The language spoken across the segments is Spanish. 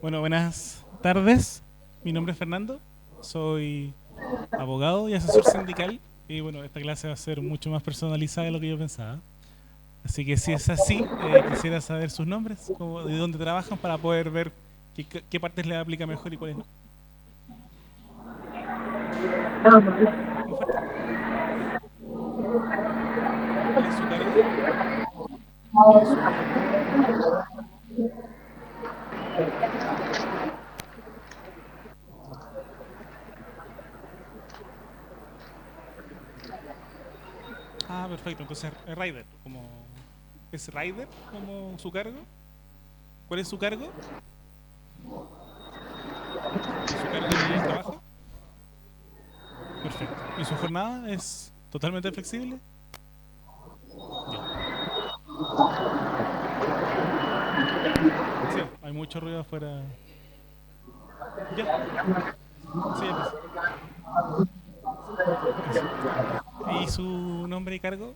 Bueno, buenas tardes. Mi nombre es Fernando. Soy abogado y asesor sindical. Y bueno, esta clase va a ser mucho más personalizada de lo que yo pensaba. Así que si es así, quisiera saber sus nombres, de dónde trabajan para poder ver qué partes les aplica mejor y cuáles no. Muy fuerte. ¿Cuál es su cargo y su jornada? Ah, perfecto. Entonces, Rider, ¿es Rider como su cargo? ¿Cuál es su cargo? ¿Y su cargo en el trabajo? Perfecto. ¿Y su jornada es totalmente flexible? Ya. Sí, hay mucho ruido afuera. Ya, sí, ya empecé. Eso. ¿Y su nombre y cargo?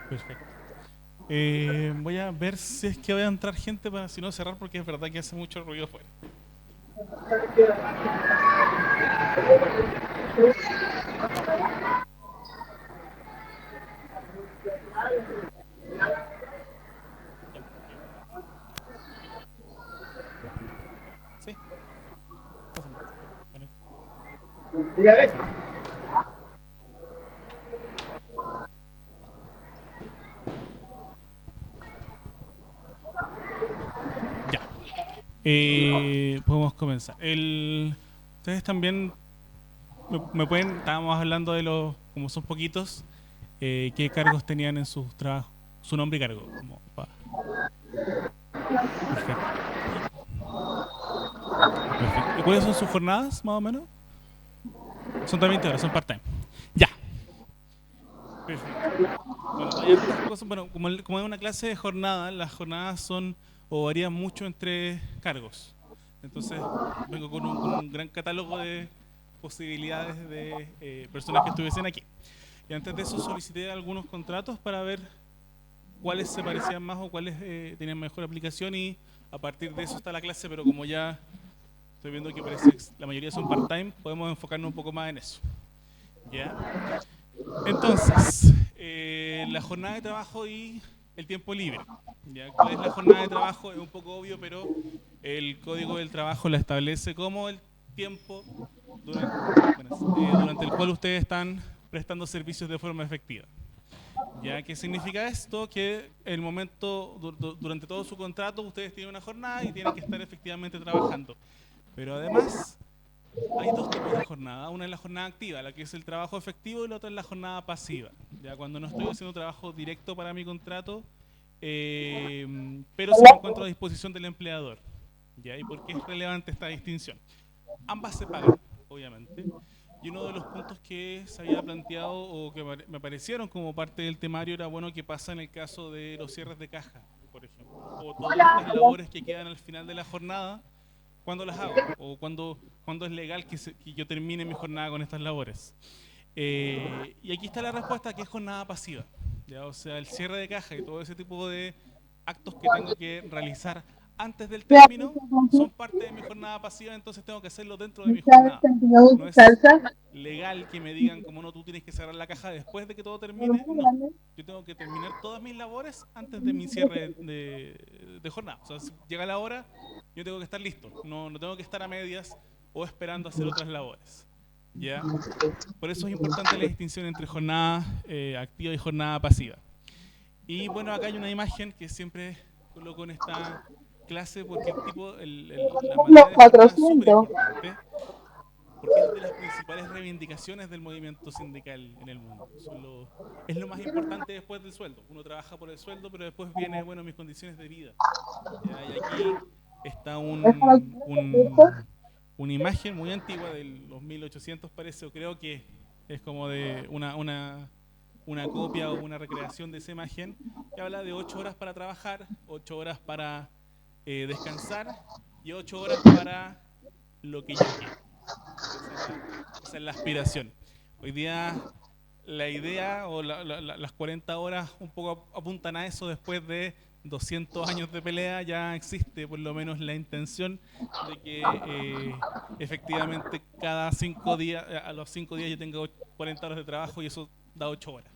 Perfecto. Voy a ver si es que va a entrar gente para si no cerrar porque es verdad que hace mucho ruido afuera. Ya. Sí, pasa nomás. Bueno, perfecto. Ya. Podemos comenzar. Ustedes también me pueden, estábamos hablando de los, como son poquitos, qué cargos tenían en sus trabajos, su nombre y cargo. Perfecto. Perfecto. ¿Y cuáles son sus jornadas, más o menos? Son también 20 horas, son part-time. Ya, perfecto. Bueno, hay hartas cosas. Bueno, como es una clase de jornada, las jornadas son o varían mucho entre cargos. Entonces, vengo con un gran catálogo de posibilidades de personas que estuviesen aquí. Y antes de eso solicité algunos contratos para ver cuáles se parecían más o cuáles tenían mejor aplicación y a partir de eso está la clase, pero como ya estoy viendo que parece que la mayoría son part-time, podemos enfocarnos un poco más en eso. ¿Ya? Entonces, la jornada de trabajo y el tiempo libre. ¿Ya? ¿Cuál es la jornada de trabajo? Es un poco obvio, pero el código del trabajo la establece como el tiempo durante, durante el cual ustedes están prestando servicios de forma efectiva. ¿Ya? ¿Qué significa esto? Que el momento, durante todo su contrato, ustedes tienen una jornada y tienen que estar efectivamente trabajando. Pero además, hay dos tipos de jornada. Una es la jornada activa, la que es el trabajo efectivo, y la otra es la jornada pasiva. Ya cuando no estoy haciendo trabajo directo para mi contrato, pero sí me encuentro a disposición del empleador. ¿Ya? ¿Y por qué es relevante esta distinción? Ambas se pagan, obviamente. Y uno de los puntos que se había planteado o que me aparecieron como parte del temario era, bueno, qué pasa en el caso de los cierres de caja, por ejemplo, o todas estas labores que quedan al final de la jornada, ¿cuándo las hago? O cuándo es legal que yo termine mi jornada con estas labores. Y aquí está la respuesta, que es jornada pasiva. ¿Ya? O sea, el cierre de caja y todo ese tipo de actos que tengo que realizar antes del término son parte de mi jornada pasiva, entonces tengo que hacerlo dentro de mi jornada. No es legal que me digan, como no, tú tienes que cerrar la caja después de que todo termine. No. Yo tengo que terminar todas mis labores antes de mi cierre de jornada. O sea, si llega la hora, yo tengo que estar listo. No, no tengo que estar a medias o esperando hacer otras labores. ¿Ya? Por eso es importante la distinción entre jornada activa y jornada pasiva. Y bueno, acá hay una imagen que siempre coloco en esta clase porque la materia de jornada es súper importante porque es de las principales reivindicaciones del movimiento sindical en el mundo. Es lo más importante después del sueldo. Uno trabaja por el sueldo, pero después viene, bueno, mis condiciones de vida. ¿Ya? Y aquí está una imagen muy antigua de los 1800 parece, o creo que es como de una copia o una recreación de esa imagen, que habla de 8 horas para trabajar, 8 horas para descansar y 8 horas para lo que yo quiero. Sí. Esa es la aspiración. Hoy día la idea o las 40 horas un poco apuntan a eso. Después de 200 años de pelea ya existe por lo menos la intención de que efectivamente cada 5 días, a los 5 días yo tenga 40 horas de trabajo y eso da 8 horas.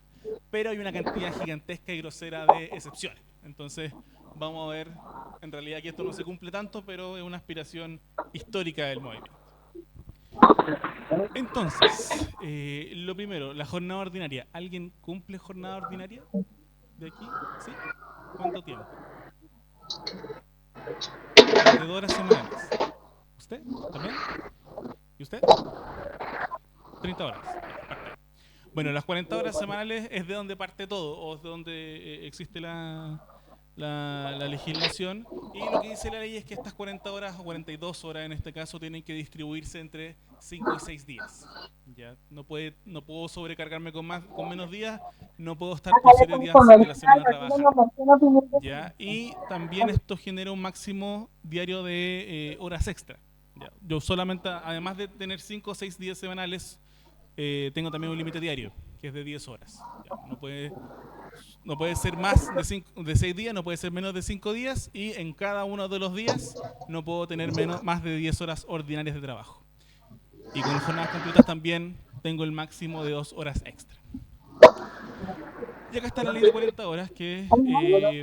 Pero hay una cantidad gigantesca y grosera de excepciones. Entonces vamos a ver, en realidad que esto no se cumple tanto, pero es una aspiración histórica del movimiento. Entonces, lo primero, la jornada ordinaria. ¿Alguien cumple jornada ordinaria de aquí? ¿Sí? ¿Cuánto tiempo? 42 horas semanales. ¿Usted? ¿También? ¿Y usted? 30 horas. Ya, parte. Bueno, las 40 horas semanales es de donde parte todo, o es de donde existe la legislación. Y lo que dice la ley es que estas 40 horas, o 42 horas en este caso, tienen que distribuirse entre 5 y 6 días. Ya, no puedo sobrecargarme con menos días, no puedo estar por 7 días de la semana trabajando. Ya, y también esto genera un máximo diario de horas extra. Ya, yo solamente, además de tener 5 o 6 días semanales, tengo también un límite diario, que es de 10 horas. Ya, no puede ser más de 6 días, no puede ser menos de 5 días, y en cada uno de los días no puedo tener más de 10 horas ordinarias de trabajo. Y con las jornadas completas también tengo el máximo de 2 horas extra. Y acá está la ley de 40 horas, que es la que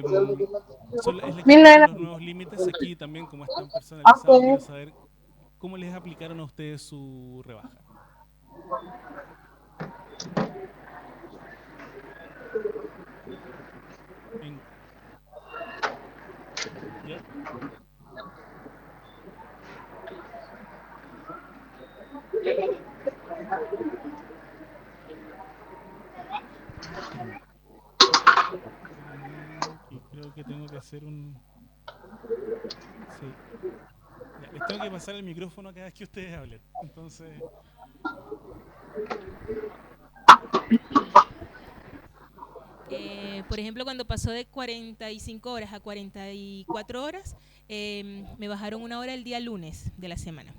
establece los nuevos límites. Aquí también, como están personalizados, quiero saber cómo les aplicaron a ustedes su rebaja. En, ¿Ya? Esperen, que creo que tengo que hacer un... Sí. Ya, les tengo que pasar el micrófono cada vez que ustedes hablen. Entonces... Por ejemplo, cuando pasó de 45 horas a 44 horas, me bajaron una hora el día lunes de la semana.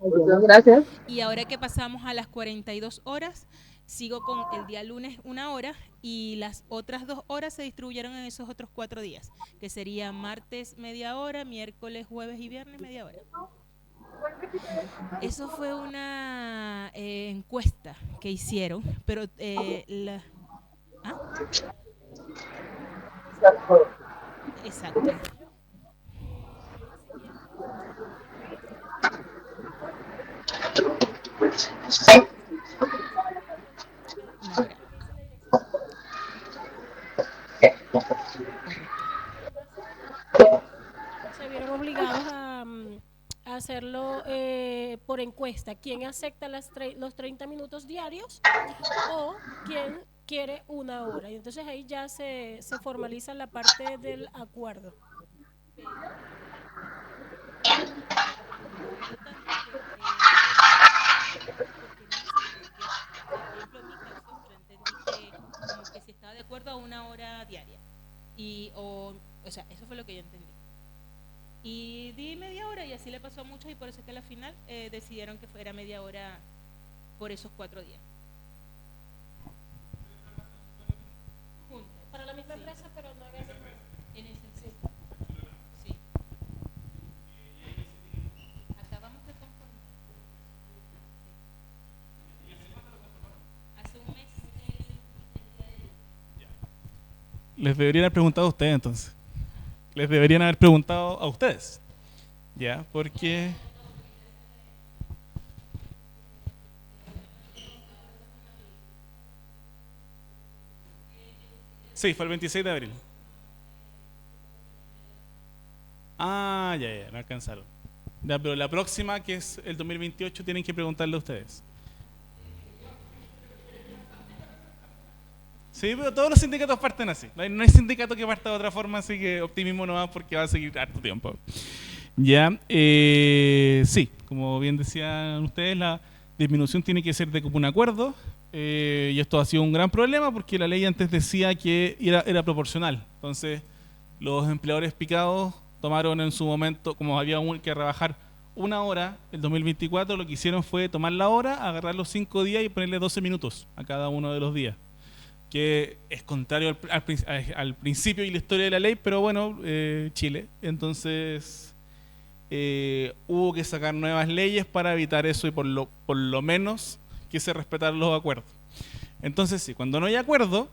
Gracias. Y ahora que pasamos a las 42 horas, sigo con el día lunes una hora y las otras 2 horas se distribuyeron en esos otros 4 días, que sería martes media hora, miércoles, jueves y viernes media hora. Eso fue una encuesta que hicieron, pero ¿Ah? Exacto. Una hora. Correcto. Se vieron obligados a hacerlo por encuesta. ¿Quién acepta los 30 minutos diarios o quién quiere una hora? Y entonces ahí ya se formaliza la parte del acuerdo. Pero no fue tanto que una porque no se entendió. O sea, por ejemplo, en mi caso, yo entendí que como que si estaba de acuerdo a una hora diaria. O sea, eso fue lo que yo entendí. Y di media hora y así le pasó a muchos y por eso es que a la final decidieron que fuera media hora por esos 4 días. Juntos. Para la misma empresa, pero no había... En ese empresa. Sí. Acabamos de conformar. Hace un mes el día de hoy. Les deberían haber preguntado a ustedes entonces. Les deberían haber preguntado a ustedes. ¿Ya? Porque... Sí, fue el 26 de abril. Ah, ya, no alcanzaron. Ya, pero la próxima, que es el 2028, tienen que preguntarle a ustedes. Sí, pero todos los sindicatos parten así. No hay sindicato que parta de otra forma, así que optimismo nomás porque va a seguir harto tiempo. Ya, sí, como bien decían ustedes, la disminución tiene que ser de común acuerdo. Y esto ha sido un gran problema porque la ley antes decía que era proporcional. Entonces, los empleadores picados tomaron en su momento, como había que rebajar una hora, el 2024 lo que hicieron fue tomar la hora, agarrar los 5 días y ponerle 12 minutos a cada uno de los días, que es contrario al principio y la historia de la ley, pero bueno, Chile. Entonces hubo que sacar nuevas leyes para evitar eso y por lo menos que se respetaran los acuerdos. Entonces sí, cuando no hay acuerdo,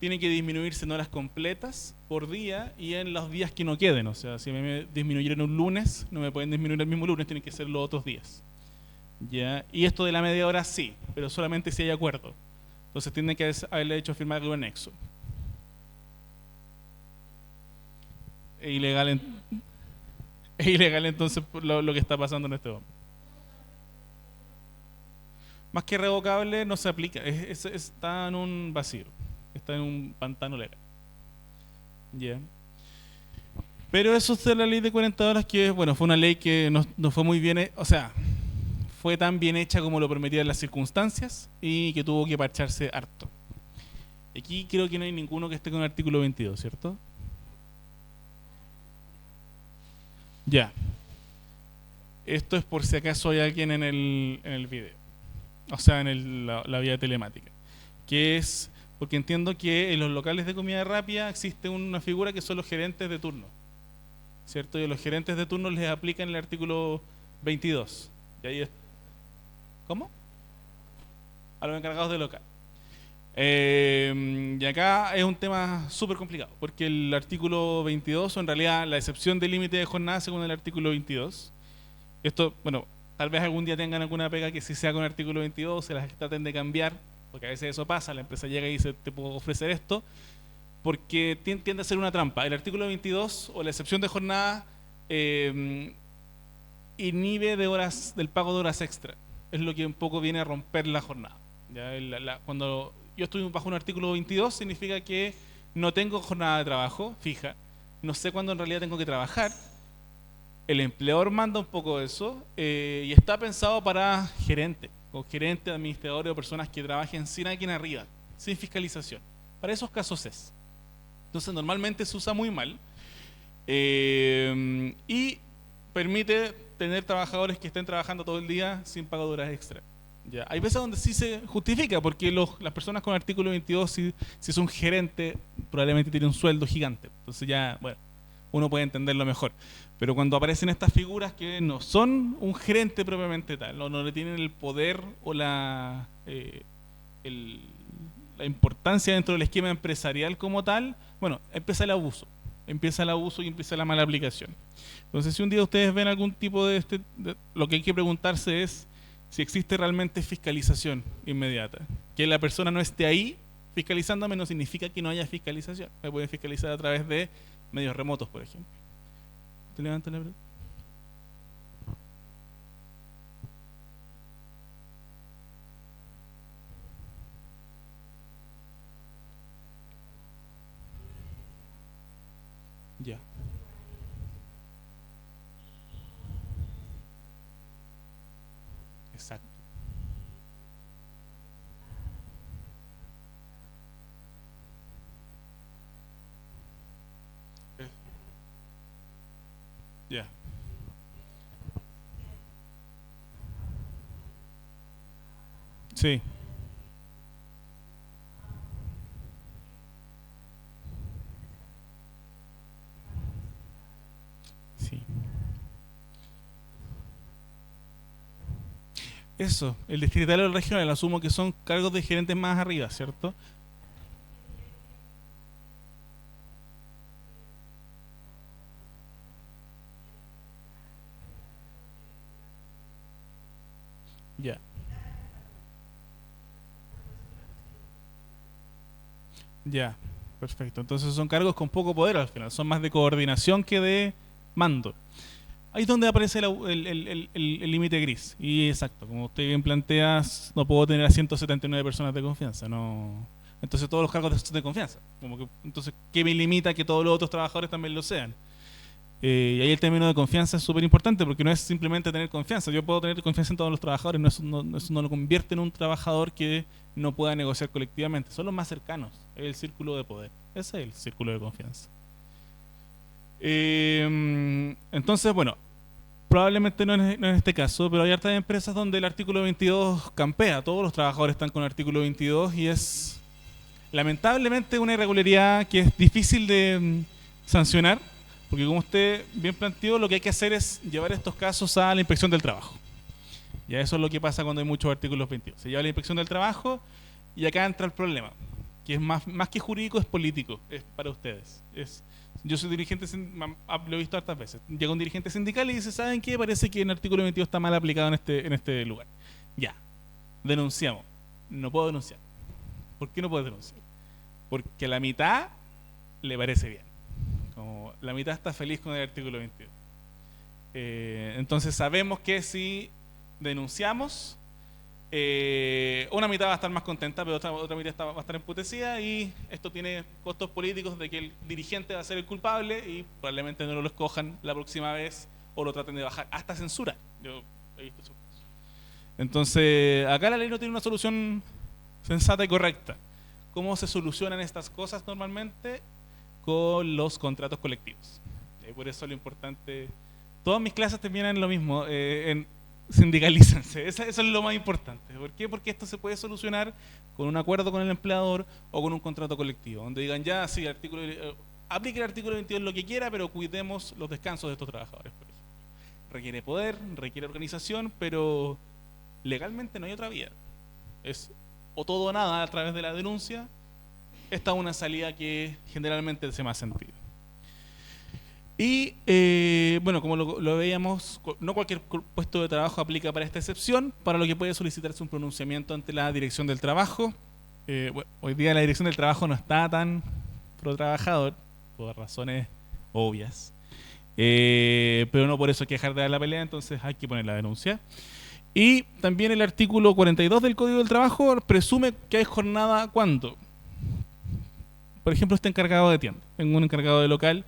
tiene que disminuirse en horas completas por día y en los días que no queden. O sea, si me disminuyeron un lunes, no me pueden disminuir el mismo lunes, tienen que ser los otros días. ¿Ya? Y esto de la media hora sí, pero solamente si hay acuerdo. Entonces tiene que haberle hecho firmar un anexo. Es ilegal entonces lo que está pasando en este momento. Más que revocable no se aplica, está en un vacío, está en un pantano legal. Yeah. Pero eso es de la ley de 40 horas que, bueno, fue una ley que no fue muy bien, o sea, fue tan bien hecha como lo permitían las circunstancias y que tuvo que parcharse harto. Aquí creo que no hay ninguno que esté con el artículo 22, ¿cierto? Ya. Esto es por si acaso hay alguien en el video. O sea, en la vía telemática. Que es, porque entiendo que en los locales de comida rápida existe una figura que son los gerentes de turno. ¿Cierto? Y a los gerentes de turno les aplican el artículo 22. Y ahí es, ¿cómo? A los encargados de local. Y acá es un tema súper complicado, porque el artículo 22, o en realidad la excepción del límite de jornada según el artículo 22, esto, bueno, tal vez algún día tengan alguna pega que sí sea con el artículo 22, se las traten de cambiar, porque a veces eso pasa, la empresa llega y dice, te puedo ofrecer esto, porque tiende a ser una trampa. El artículo 22, o la excepción de jornada, inhibe del pago de horas extra. Es lo que un poco viene a romper la jornada. ¿Ya? Cuando yo estoy bajo un artículo 22, significa que no tengo jornada de trabajo fija, no sé cuándo en realidad tengo que trabajar. El empleador manda un poco de eso y está pensado para gerentes, o gerentes, administradores o personas que trabajen sin alguien arriba, sin fiscalización. Para esos casos es. Entonces normalmente se usa muy mal y permite tener trabajadores que estén trabajando todo el día sin pago de horas extra. Ya. Hay veces donde sí se justifica, porque las personas con artículo 22, si es un gerente, probablemente tiene un sueldo gigante. Entonces ya, bueno, uno puede entenderlo mejor. Pero cuando aparecen estas figuras que no son un gerente propiamente tal, no le tienen el poder o la importancia dentro del esquema empresarial como tal, bueno, empieza el abuso y empieza la mala aplicación. Entonces, si un día ustedes ven algún tipo lo que hay que preguntarse es si existe realmente fiscalización inmediata. Que la persona no esté ahí fiscalizándome no significa que no haya fiscalización. Me pueden fiscalizar a través de medios remotos, por ejemplo. ¿Te levantas la pregunta? Ya. Exacto. Ya. Sí. Sí. Eso, el distritario del regional, asumo que son cargos de gerentes más arriba, ¿cierto? Ya. Ya, perfecto. Entonces son cargos con poco poder al final, son más de coordinación que de mando. Ahí es donde aparece el límite gris. Y exacto, como usted bien plantea, no puedo tener a 179 personas de confianza. No. Entonces todos los cargos son de confianza. Entonces, ¿qué me limita que todos los otros trabajadores también lo sean? Y ahí el término de confianza es súper importante, porque no es simplemente tener confianza. Yo puedo tener confianza en todos los trabajadores, eso no lo convierte en un trabajador que no pueda negociar colectivamente. Son los más cercanos, es el círculo de poder. Ese es el círculo de confianza. Entonces, bueno, probablemente no en este caso, pero hay hartas empresas donde el artículo 22 campea. Todos los trabajadores están con el artículo 22 y es lamentablemente una irregularidad que es difícil de sancionar, porque como usted bien planteó, lo que hay que hacer es llevar estos casos a la inspección del trabajo. Ya eso es lo que pasa cuando hay muchos artículos 22. Se lleva a la inspección del trabajo y acá entra el problema, que es más que jurídico, es político, es para ustedes. Yo soy dirigente, lo he visto hartas veces. Llega un dirigente sindical y dice, ¿saben qué? Parece que el artículo 22 está mal aplicado en este lugar. Ya, denunciamos. No puedo denunciar. ¿Por qué no puedo denunciar? Porque la mitad le parece bien. Como la mitad está feliz con el artículo 22. Entonces sabemos que si denunciamos, una mitad va a estar más contenta, pero otra mitad va a estar emputecida, y esto tiene costos políticos de que el dirigente va a ser el culpable y probablemente no lo escojan la próxima vez o lo traten de bajar, hasta censura. Yo he visto esos casos. Entonces, acá la ley no tiene una solución sensata y correcta. ¿Cómo se solucionan estas cosas normalmente? Con los contratos colectivos. Por eso lo importante, todas mis clases terminan en lo mismo, sindicalícense, eso es lo más importante. ¿Por qué? Porque esto se puede solucionar con un acuerdo con el empleador o con un contrato colectivo, donde digan ya, sí, aplique el artículo 22 lo que quiera, pero cuidemos los descansos de estos trabajadores, por ejemplo. Requiere poder, requiere organización, pero legalmente no hay otra vía. Es o todo o nada a través de la denuncia. Esta es una salida que generalmente hace más sentido. Y bueno, como lo veíamos, no cualquier puesto de trabajo aplica para esta excepción, para lo que puede solicitarse un pronunciamiento ante la Dirección del Trabajo. Bueno, hoy día la Dirección del Trabajo no está tan pro trabajador, por razones obvias, pero no por eso hay que dejar de dar la pelea, entonces hay que poner la denuncia. Y también el artículo 42 del Código del Trabajo presume que hay jornada cuando, por ejemplo, está encargado de tienda, tengo un encargado de local,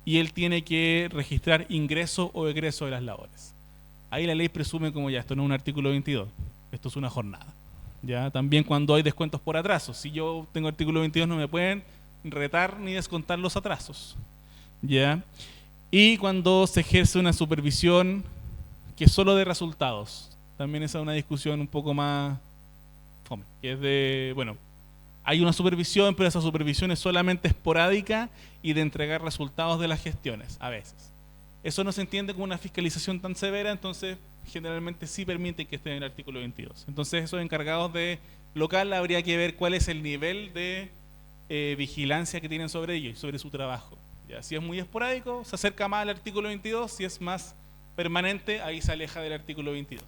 y él tiene que registrar ingreso o egreso de las labores. Ahí la ley presume como ya, esto no es un artículo 22, esto es una jornada. Ya también cuando hay descuentos por atrasos, si yo tengo artículo 22 no me pueden retar ni descontar los atrasos. Ya. Y cuando se ejerce una supervisión que es solo de resultados, también esa es una discusión un poco más fome, que es de, bueno, hay una supervisión, pero esa supervisión es solamente esporádica y de entregar resultados de las gestiones, a veces. Eso no se entiende como una fiscalización tan severa, entonces generalmente sí permite que esté en el artículo 22. Entonces esos encargados de local habría que ver cuál es el nivel de vigilancia que tienen sobre ellos y sobre su trabajo. ¿Ya? Si es muy esporádico, se acerca más al artículo 22, si es más permanente, ahí se aleja del artículo 22.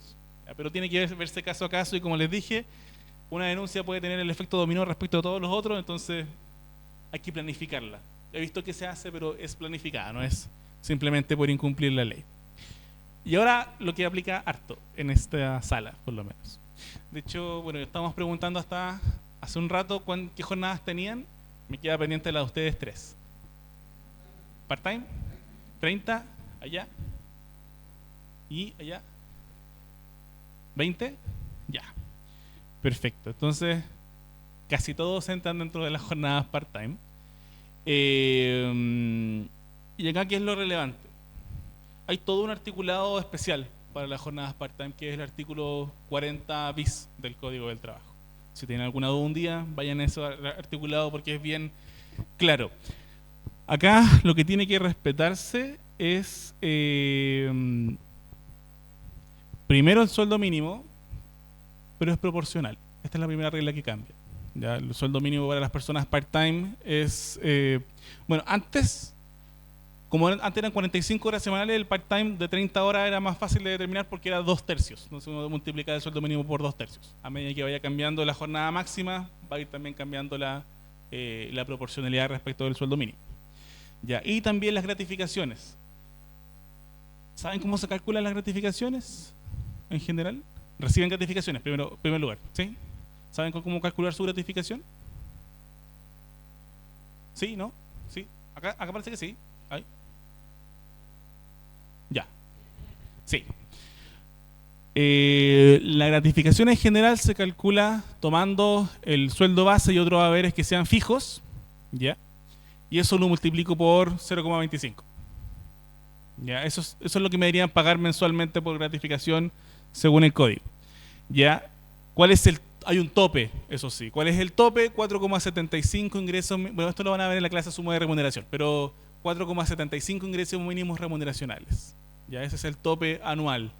¿Ya? Pero tiene que verse caso a caso y como les dije, una denuncia puede tener el efecto dominó respecto a todos los otros, entonces hay que planificarla. He visto que se hace, pero es planificada, no es simplemente por incumplir la ley. Y ahora lo que aplica harto en esta sala, por lo menos. De hecho, bueno, estábamos preguntando hasta hace un rato qué jornadas tenían. Me queda pendiente la de ustedes 3. ¿Part-time? ¿30? ¿Allá? ¿Y allá? ¿20? Ya. Perfecto. Entonces, casi todos entran dentro de las jornadas part-time. Y acá, ¿qué es lo relevante? Hay todo un articulado especial para las jornadas part-time, que es el artículo 40 bis del Código del Trabajo. Si tienen alguna duda un día, vayan a ese articulado porque es bien claro. Acá lo que tiene que respetarse es primero el sueldo mínimo, pero es proporcional. Esta es la primera regla que cambia. Ya, el sueldo mínimo para las personas part-time es, bueno, antes, como antes eran 45 horas semanales, el part-time de 30 horas era más fácil de determinar porque era 2/3. Entonces uno multiplica el sueldo mínimo por 2/3. A medida que vaya cambiando la jornada máxima, va a ir también cambiando la proporcionalidad respecto del sueldo mínimo. Ya, y también las gratificaciones. ¿Saben cómo se calculan las gratificaciones en general? Reciben gratificaciones, primer lugar, ¿sí? ¿Saben cómo calcular su gratificación? ¿Sí? ¿No? ¿Sí? Acá parece que sí. ¿Ahí? Ya. Sí. La gratificación en general se calcula tomando el sueldo base y otros haberes que sean fijos, ¿ya? Y eso lo multiplico por 0,25. ¿Ya? Eso es lo que me deberían pagar mensualmente por gratificación según el código. ¿Ya? ¿Cuál es hay un tope, eso sí. ¿Cuál es el tope? 4,75 ingresos. Bueno, esto lo van a ver en la clase suma de remuneración, pero 4,75 ingresos mínimos remuneracionales. Ya, ese es el tope anual.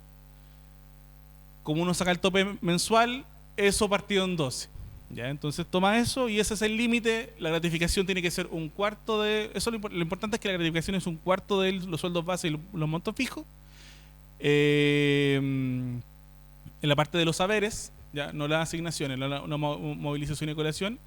Como uno saca el tope mensual, eso partido en 12. ¿Ya? Entonces toma eso y ese es el límite. La gratificación tiene que ser un cuarto de... Eso lo importante es que la gratificación es un cuarto de los sueldos base y los montos fijos. En la parte de los saberes, ya no las asignaciones, una movilización y colación.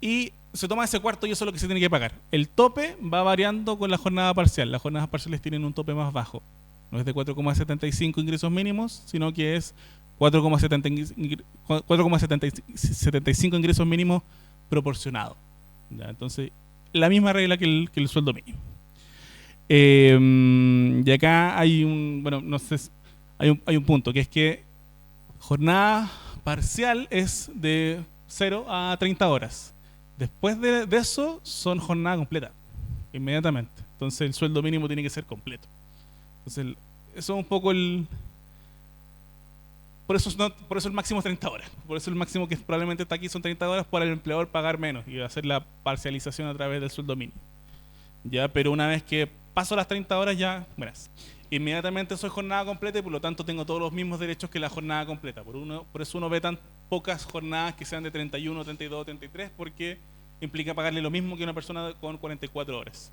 Y se toma ese cuarto y eso es lo que se tiene que pagar. El tope va variando con la jornada parcial. Las jornadas parciales tienen un tope más bajo. No es de 4,75 ingresos mínimos, sino que es 4,75 ingresos mínimos proporcionados. ¿Ya? Entonces, la misma regla que el sueldo mínimo. Y acá hay bueno, no sé, hay un punto, que es que jornada parcial es de 0 a 30 horas. Después de eso son jornada completa, inmediatamente. Entonces el sueldo mínimo tiene que ser completo. Entonces eso es un poco por eso el máximo es 30 horas. Por eso el máximo que probablemente está aquí son 30 horas para el empleador pagar menos y hacer la parcialización a través del sueldo mínimo. Ya, pero una vez que paso las 30 horas ya, verás, inmediatamente soy jornada completa y por lo tanto tengo todos los mismos derechos que la jornada completa. Por eso uno ve tan pocas jornadas que sean de 31, 32, 33, porque implica pagarle lo mismo que una persona con 44 horas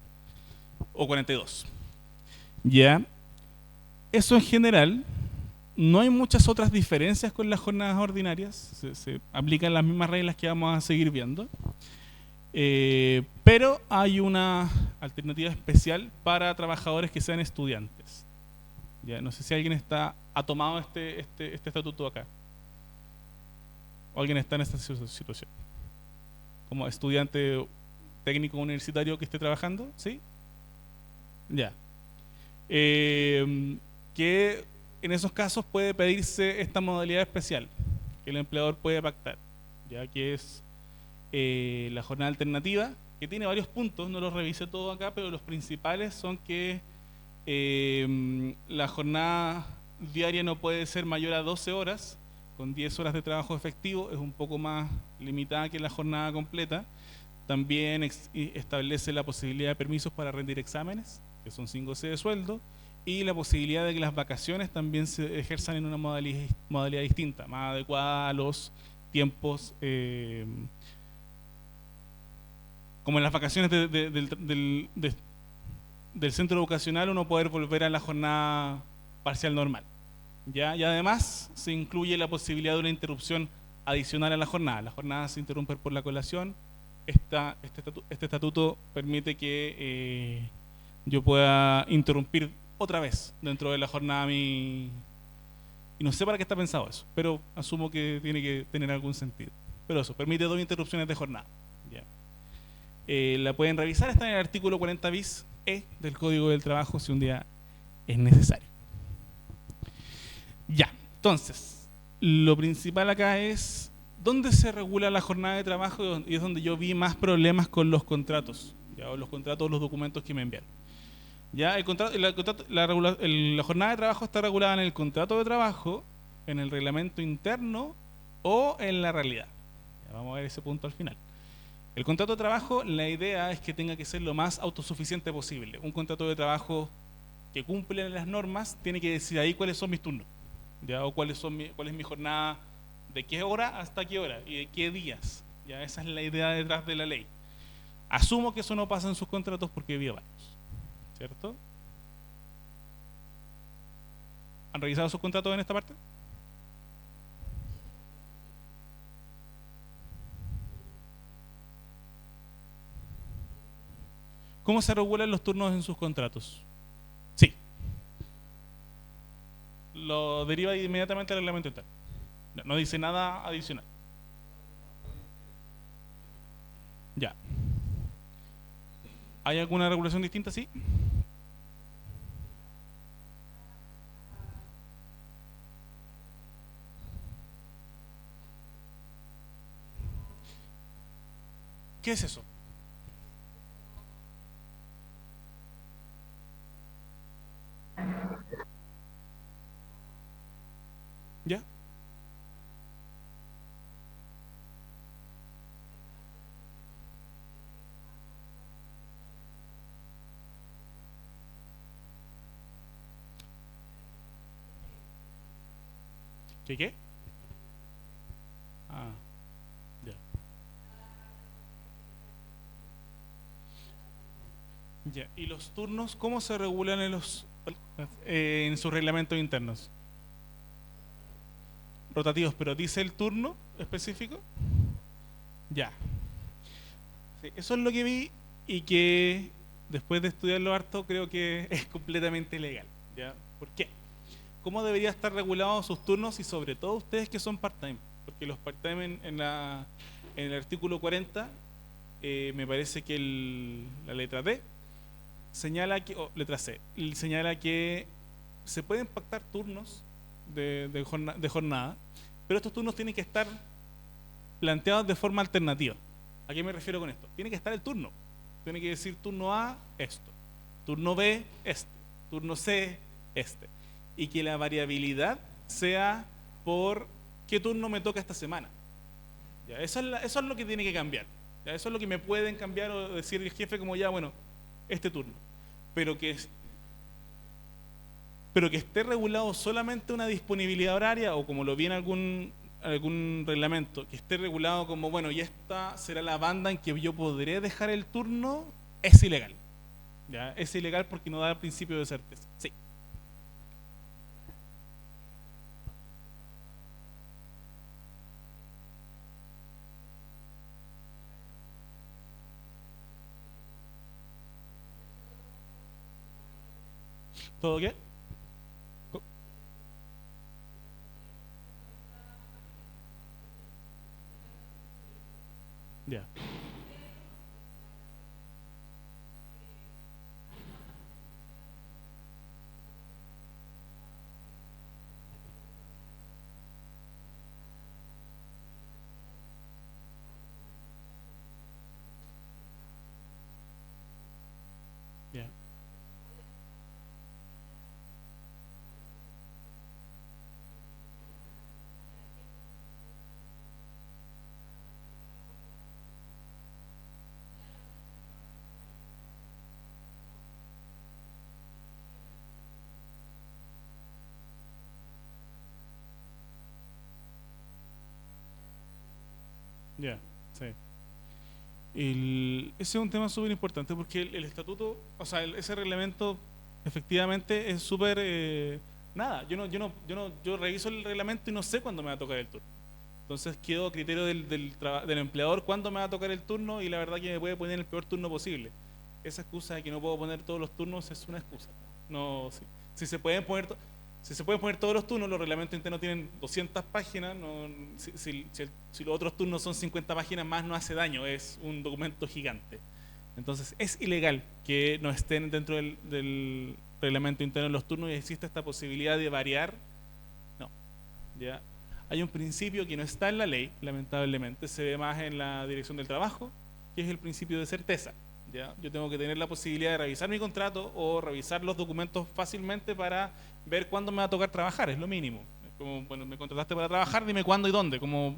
o 42. Ya, eso en general. No hay muchas otras diferencias con las jornadas ordinarias, se aplican las mismas reglas que vamos a seguir viendo. Pero hay una alternativa especial para trabajadores que sean estudiantes. Ya, no sé si alguien ha tomado este estatuto acá. ¿O alguien está en esta situación? Como estudiante técnico universitario que esté trabajando, ¿sí? Ya. Que en esos casos puede pedirse esta modalidad especial que el empleador puede pactar, ya que es la jornada alternativa, que tiene varios puntos, no los revisé todo acá, pero los principales son que la jornada diaria no puede ser mayor a 12 horas, con 10 horas de trabajo efectivo, es un poco más limitada que la jornada completa. También establece la posibilidad de permisos para rendir exámenes, que son 5C de sueldo, y la posibilidad de que las vacaciones también se ejerzan en una modalidad distinta, más adecuada a los tiempos, como en las vacaciones del centro educacional, uno poder volver a la jornada parcial normal. ¿Ya? Y además se incluye la posibilidad de una interrupción adicional a la jornada. La jornada se interrumpe por la colación. Este estatuto permite que yo pueda interrumpir otra vez dentro de la jornada y no sé para qué está pensado eso, pero asumo que tiene que tener algún sentido. Pero eso, permite 2 interrupciones de jornada. ¿Ya? La pueden revisar, está en el artículo 40 bis E del Código del Trabajo si un día es necesario. Ya, entonces, lo principal acá es dónde se regula la jornada de trabajo, y es donde yo vi más problemas con los contratos, ¿ya? O los contratos, los documentos que me enviaron. Ya, la jornada de trabajo está regulada en el contrato de trabajo, en el reglamento interno o en la realidad. Ya, vamos a ver ese punto al final. El contrato de trabajo, la idea es que tenga que ser lo más autosuficiente posible. Un contrato de trabajo que cumple las normas tiene que decir ahí cuáles son mis turnos, ¿ya? O cuál es mi jornada, de qué hora hasta qué hora y de qué días. Ya, esa es la idea detrás de la ley. Asumo que eso no pasa en sus contratos porque había varios, ¿cierto? ¿Han revisado sus contratos en esta parte? ¿Cómo se regulan los turnos en sus contratos? Sí. Lo deriva inmediatamente al reglamento interno. No dice nada adicional. Ya. ¿Hay alguna regulación distinta? Sí. ¿Qué es eso? ¿Qué? Ah, ya. Ya. ¿Y los turnos cómo se regulan en sus reglamentos internos? Rotativos, pero ¿dice el turno específico? Ya. Sí, eso es lo que vi y que después de estudiarlo harto creo que es completamente legal. ¿Ya? ¿Por qué? ¿Cómo debería estar regulados sus turnos y sobre todo ustedes que son part-time? Porque los part-time en el artículo 40, me parece que la letra D señala que, o letra C, señala que se pueden pactar turnos de jornada, pero estos turnos tienen que estar planteados de forma alternativa. ¿A qué me refiero con esto? Tiene que estar el turno. Tiene que decir turno A, esto. Turno B, este. Turno C, este. Y que la variabilidad sea por qué turno me toca esta semana. ¿Ya? Eso es lo que tiene que cambiar. ¿Ya? Eso es lo que me pueden cambiar o decir el jefe como ya, bueno, este turno. Pero que esté regulado solamente una disponibilidad horaria o como lo vi en algún reglamento, que esté regulado como, bueno, y esta será la banda en que yo podré dejar el turno, es ilegal. ¿Ya? Es ilegal porque no da el principio de certeza. Sí. ¿Todo qué? Co- Ya. Ya. Ya. Sí. Ese es un tema súper importante porque el estatuto, o sea, ese reglamento efectivamente es súper nada. Yo reviso el reglamento y no sé cuándo me va a tocar el turno. Entonces quedo a criterio del empleador cuándo me va a tocar el turno y la verdad que me puede poner el peor turno posible. Esa excusa de que no puedo poner todos los turnos es una excusa. No, si se pueden poner si se pueden poner todos los turnos, los reglamentos internos tienen 200 páginas, si los otros turnos son 50 páginas más no hace daño, es un documento gigante. Entonces es ilegal que no estén dentro del reglamento interno los turnos y existe esta posibilidad de variar. No, ya hay un principio que no está en la ley, lamentablemente, se ve más en la Dirección del Trabajo, que es el principio de certeza. ¿Ya? Yo tengo que tener la posibilidad de revisar mi contrato o revisar los documentos fácilmente para ver cuándo me va a tocar trabajar, es lo mínimo. Es como, bueno, me contrataste para trabajar, dime cuándo y dónde, como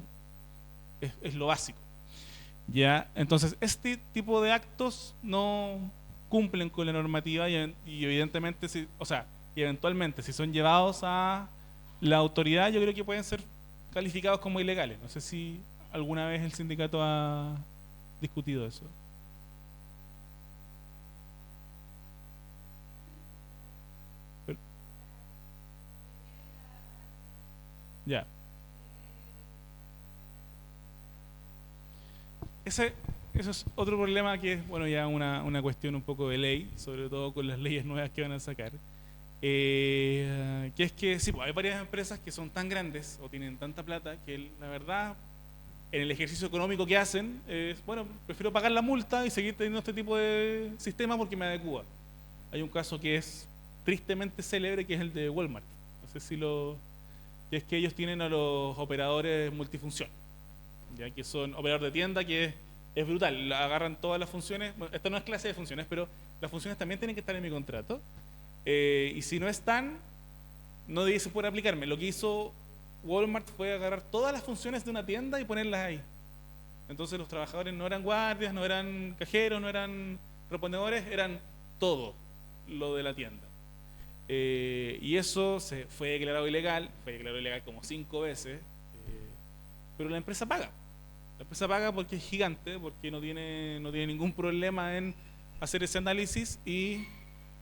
es lo básico. ¿Ya? Entonces, este tipo de actos no cumplen con la normativa y evidentemente, y eventualmente, si son llevados a la autoridad, yo creo que pueden ser calificados como ilegales. No sé si alguna vez el sindicato ha discutido eso. Pero- ya. Eso es otro problema que es, bueno, ya una cuestión un poco de ley, sobre todo con las leyes nuevas que van a sacar. Que es que sí, pues, hay varias empresas que son tan grandes o tienen tanta plata que la verdad en el ejercicio económico que hacen es, bueno, prefiero pagar la multa y seguir teniendo este tipo de sistema porque me adecua. Hay un caso que es tristemente célebre que es el de Walmart. No sé si que es que ellos tienen a los operadores multifunción, ya que son operador de tienda que es brutal, agarran todas las funciones. Bueno, esta no es clase de funciones, pero las funciones también tienen que estar en mi contrato. Y si no están, no debiese poder aplicarme. Lo que hizo Walmart fue agarrar todas las funciones de una tienda y ponerlas ahí. Entonces los trabajadores no eran guardias, no eran cajeros, no eran reponedores, eran todo lo de la tienda. Y eso fue declarado ilegal como 5 veces, pero la empresa paga. La empresa paga porque es gigante, porque no tiene ningún problema en hacer ese análisis y,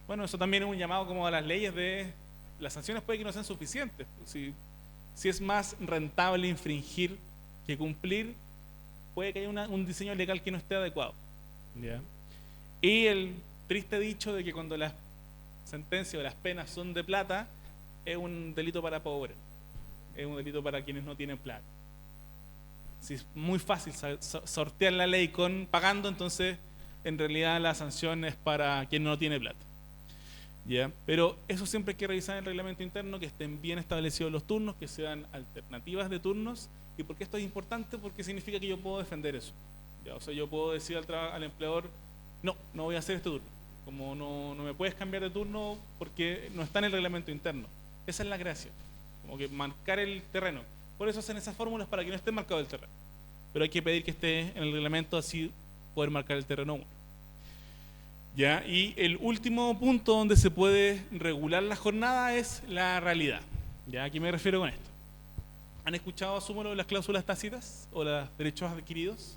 bueno, eso también es un llamado como a las leyes de las sanciones puede que no sean suficientes. Si es más rentable infringir que cumplir, puede que haya un diseño legal que no esté adecuado. ¿Ya? Y el triste dicho de que cuando las sentencias o las penas son de plata, es un delito para pobres, es un delito para quienes no tienen plata. Si es muy fácil sortear la ley pagando, entonces en realidad la sanción es para quien no tiene plata. ¿Ya? Pero eso siempre hay que revisar en el reglamento interno, que estén bien establecidos los turnos, que sean alternativas de turnos. ¿Y por qué esto es importante? Porque significa que yo puedo defender eso. ¿Ya? O sea, yo puedo decir al empleador, no voy a hacer este turno. Como no me puedes cambiar de turno porque no está en el reglamento interno. Esa es la gracia, como que marcar el terreno. Por eso hacen esas fórmulas para que no esté marcado el terreno. Pero hay que pedir que esté en el reglamento, así poder marcar el terreno uno. ¿Ya? Y el último punto donde se puede regular la jornada es la realidad. ¿Ya? ¿A qué me refiero con esto? ¿Han escuchado, asumo, las cláusulas tácitas o los derechos adquiridos?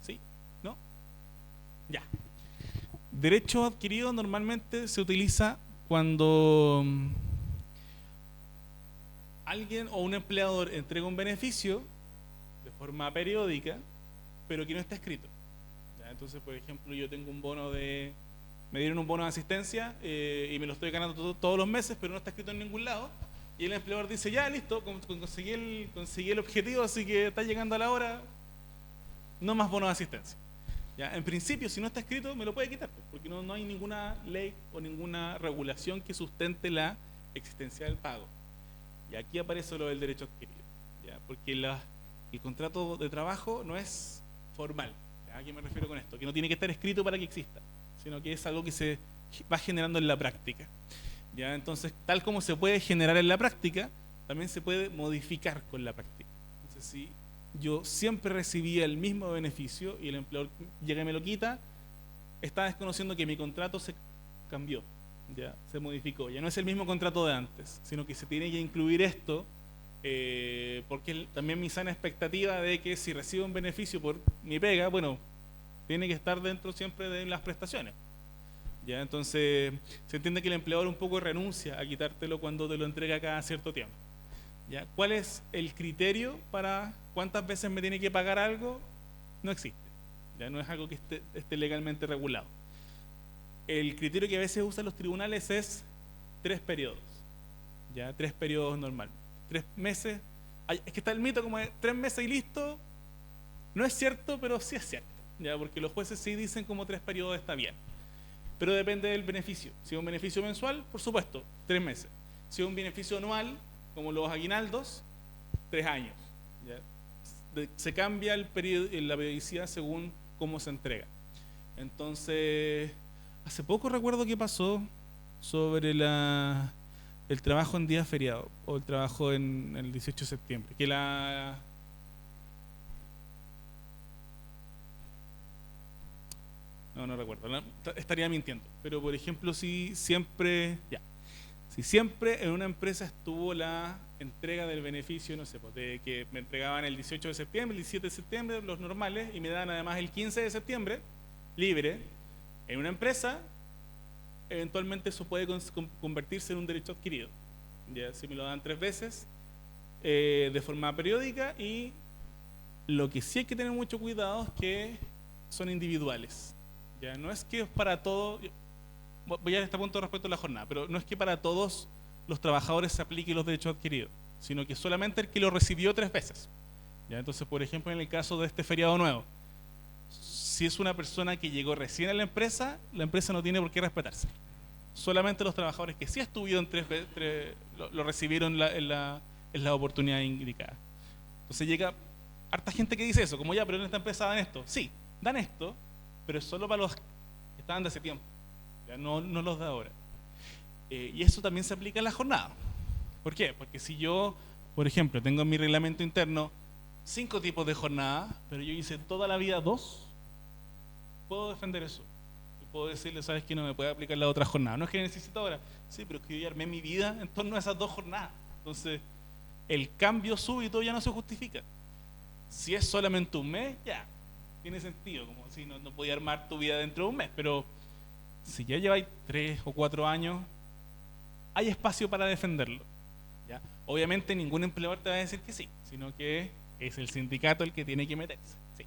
¿Sí? ¿No? Ya. Derecho adquirido normalmente se utiliza cuando alguien o un empleador entrega un beneficio de forma periódica, pero que no está escrito. ¿Ya? Entonces, por ejemplo, yo tengo me dieron un bono de asistencia y me lo estoy ganando todos los meses, pero no está escrito en ningún lado. Y el empleador dice, ya, listo, conseguí el objetivo, así que está llegando a la hora, no más bono de asistencia. ¿Ya? En principio, si no está escrito, me lo puede quitar, porque no hay ninguna ley o ninguna regulación que sustente la existencia del pago. Y aquí aparece lo del derecho adquirido, ¿ya? Porque el contrato de trabajo no es formal. ¿Ya? ¿A qué me refiero con esto? Que no tiene que estar escrito para que exista, sino que es algo que se va generando en la práctica. ¿Ya? Entonces, tal como se puede generar en la práctica, también se puede modificar con la práctica. Entonces, si yo siempre recibía el mismo beneficio y el empleador llega y me lo quita, está desconociendo que mi contrato se cambió, ya se modificó, ya no es el mismo contrato de antes, sino que se tiene que incluir esto, porque también mi sana expectativa de que si recibo un beneficio por mi pega, bueno, tiene que estar dentro siempre de las prestaciones. ¿Ya? Entonces se entiende que el empleador un poco renuncia a quitártelo cuando te lo entrega cada cierto tiempo. ¿Ya? ¿Cuál es el criterio para cuántas veces me tiene que pagar algo? No existe. Ya no es algo que esté legalmente regulado. El criterio que a veces usan los tribunales es 3 periodos. ¿Ya? 3 periodos normal. 3 meses. Es que está el mito como de 3 meses y listo. No es cierto, pero sí es cierto. ¿Ya? Porque los jueces sí dicen como 3 periodos está bien. Pero depende del beneficio. Si es un beneficio mensual, por supuesto, 3 meses. Si es un beneficio anual, como los aguinaldos, 3 años. ¿Ya? Se cambia la periodicidad según cómo se entrega. Entonces, hace poco recuerdo que pasó sobre el trabajo en día feriado o el trabajo en el 18 de septiembre. Que No recuerdo, estaría mintiendo. Pero por ejemplo, si siempre en una empresa estuvo la entrega del beneficio, no sé, pues, de que me entregaban el 18 de septiembre, el 17 de septiembre, los normales, y me dan además el 15 de septiembre, libre, en una empresa, eventualmente eso puede convertirse en un derecho adquirido. ¿Ya? Si me lo dan 3 veces, de forma periódica, y lo que sí hay que tener mucho cuidado es que son individuales. Ya no es que es para todos, voy a este punto respecto a la jornada, pero no es que para todos los trabajadores se apliquen los derechos adquiridos, sino que solamente el que lo recibió 3 veces. ¿Ya? Entonces, por ejemplo, en el caso de este feriado nuevo, si es una persona que llegó recién a la empresa no tiene por qué respetarse. Solamente los trabajadores que sí estuvieron 3 veces lo recibieron en la oportunidad indicada. Entonces llega harta gente que dice eso, como ya, pero en esta empresa dan esto. Sí, dan esto, pero es solo para los que estaban de hace tiempo, ya no los de ahora. Y eso también se aplica en la jornada. ¿Por qué? Porque si yo, por ejemplo, tengo en mi reglamento interno 5 tipos de jornada, pero yo hice toda la vida 2, puedo defender eso. puedo decirle, sabes que no me puede aplicar la otra jornada. No es que necesito ahora, sí, pero es que yo ya armé mi vida en torno a esas 2 jornadas. Entonces, el cambio súbito ya no se justifica. Si es solamente un mes, ya, tiene sentido, como si no podía armar tu vida dentro de un mes, pero si ya lleváis 3 o 4 años, hay espacio para defenderlo. ¿Ya? Obviamente ningún empleador te va a decir que sí, sino que es el sindicato el que tiene que meterse. Sí.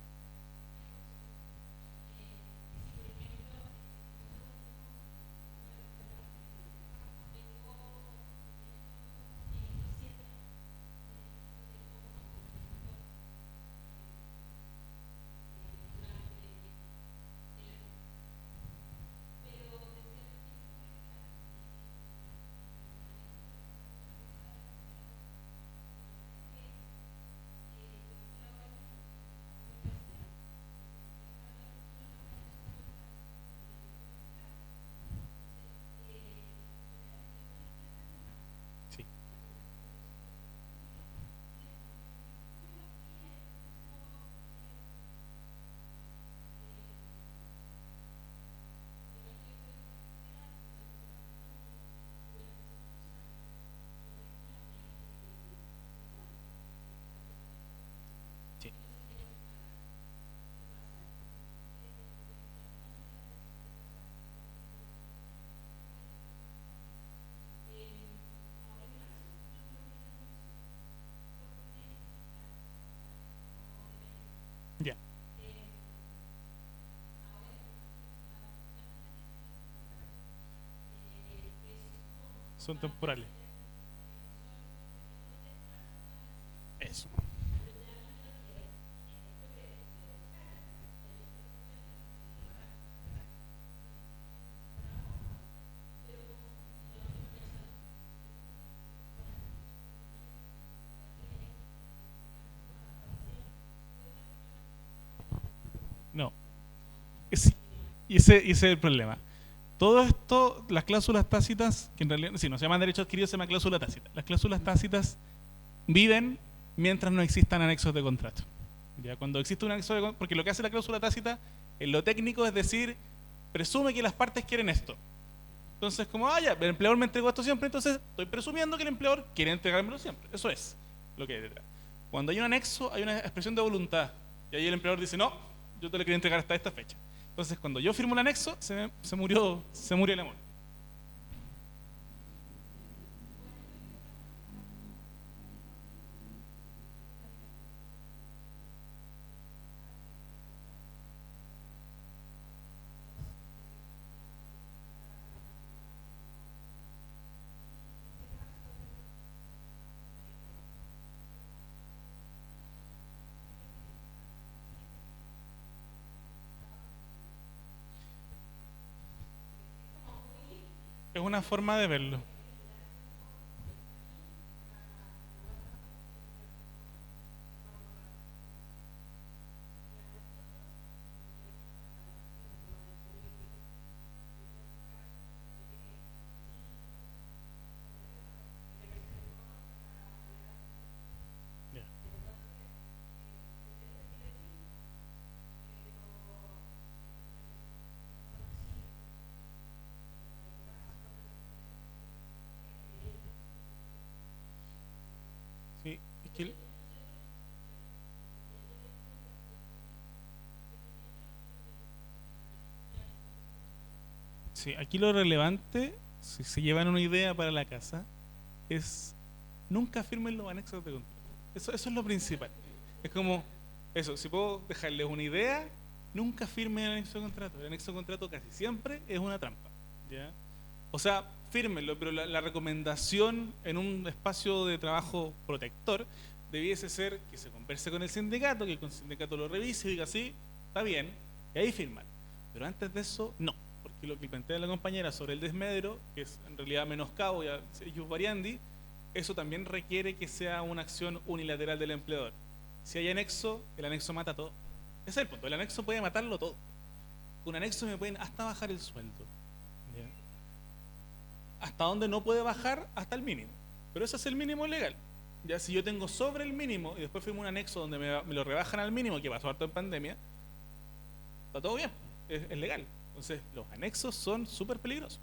Sí. Sí. Ya. Son temporales. Eso. No. Y ese es el problema. Todo esto, las cláusulas tácitas, que en realidad, si no se llaman derechos adquiridos, se llama cláusula tácita. Las cláusulas tácitas viven mientras no existan anexos de contrato. Ya cuando existe un anexo de contrato, porque lo que hace la cláusula tácita en lo técnico es decir, presume que las partes quieren esto. Entonces, como, ya, el empleador me entregó esto siempre, entonces estoy presumiendo que el empleador quiere entregármelo siempre. Eso es lo que hay detrás. Cuando hay un anexo, hay una expresión de voluntad. Y ahí el empleador dice, no, yo te lo quiero entregar hasta esta fecha. Entonces, cuando yo firmo el anexo, se murió el amor. Es una forma de verlo. Ya. Sí, es que sí, aquí lo relevante, si se llevan una idea para la casa, es nunca firmen los anexos de contrato. Eso es lo principal. Es como, eso, si puedo dejarles una idea, nunca firmen el anexo de contrato. El anexo de contrato casi siempre es una trampa. ¿Ya? O sea, fírmenlo, pero la recomendación en un espacio de trabajo protector debiese ser que se converse con el sindicato, que el sindicato lo revise y diga, sí, está bien, y ahí firman. Pero antes de eso, no. Porque lo que plantea la compañera sobre el desmedro, que es en realidad menoscabo y ius variandi, eso también requiere que sea una acción unilateral del empleador. Si hay anexo, el anexo mata todo. Ese es el punto, el anexo puede matarlo todo. Con un anexo me pueden hasta bajar el sueldo. ¿Ya? Hasta donde no puede bajar, hasta el mínimo. Pero ese es el mínimo legal. Ya si yo tengo sobre el mínimo y después firmo un anexo donde me lo rebajan al mínimo, que pasó harto en pandemia, está todo bien, es legal. Entonces, los anexos son súper peligrosos.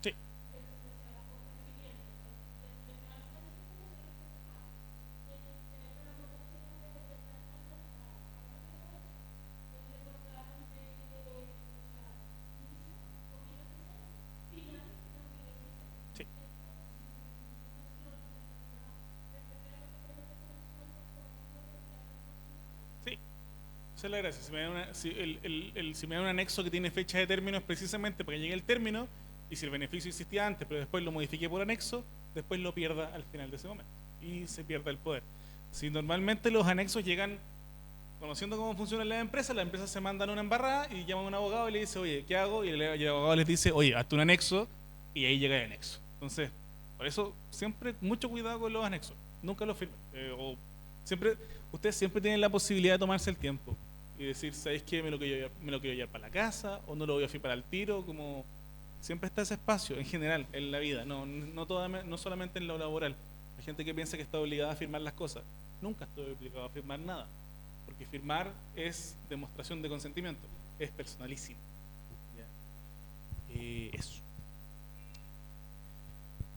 Sí. Sí. Sí. Sí. Esa es la gracia. Si me dan si me dan un anexo que tiene fecha de término es precisamente para que llegue el término, y si el beneficio existía antes, pero después lo modifiqué por anexo, después lo pierda al final de ese momento y se pierda el poder. Si normalmente los anexos llegan conociendo cómo funcionan las empresas se mandan una embarrada y llaman a un abogado y le dice, oye, ¿qué hago? Y el abogado les dice, oye, hazte un anexo, y ahí llega el anexo. Entonces, por eso siempre mucho cuidado con los anexos, nunca los firmen. Siempre, ustedes siempre tienen la posibilidad de tomarse el tiempo y decir, ¿sabéis qué? Me lo quiero llevar para la casa o no lo voy a firmar al tiro. Como siempre está ese espacio en general en la vida, no solamente en lo laboral. Hay gente que piensa que está obligada a firmar las cosas. Nunca estoy obligado a firmar nada, porque firmar es demostración de consentimiento, es personalísimo. ¿Ya? Eso.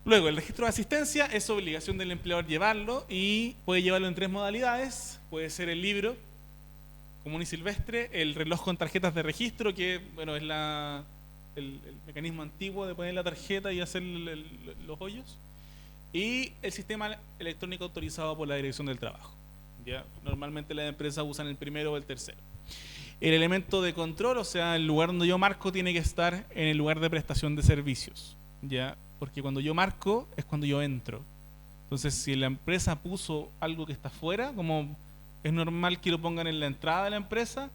Luego, el registro de asistencia es obligación del empleador llevarlo, y puede llevarlo en 3 modalidades. Puede ser el libro común y silvestre, el reloj con tarjetas de registro, que bueno, es el mecanismo antiguo de poner la tarjeta y hacer los hoyos, y el sistema electrónico autorizado por la Dirección del Trabajo. ¿Ya? Normalmente las empresas usan el primero o el tercero. El elemento de control, o sea, el lugar donde yo marco tiene que estar en el lugar de prestación de servicios, ¿ya? Porque cuando yo marco es cuando yo entro. Entonces, si la empresa puso algo que está fuera, como es normal que lo pongan en la entrada de la empresa,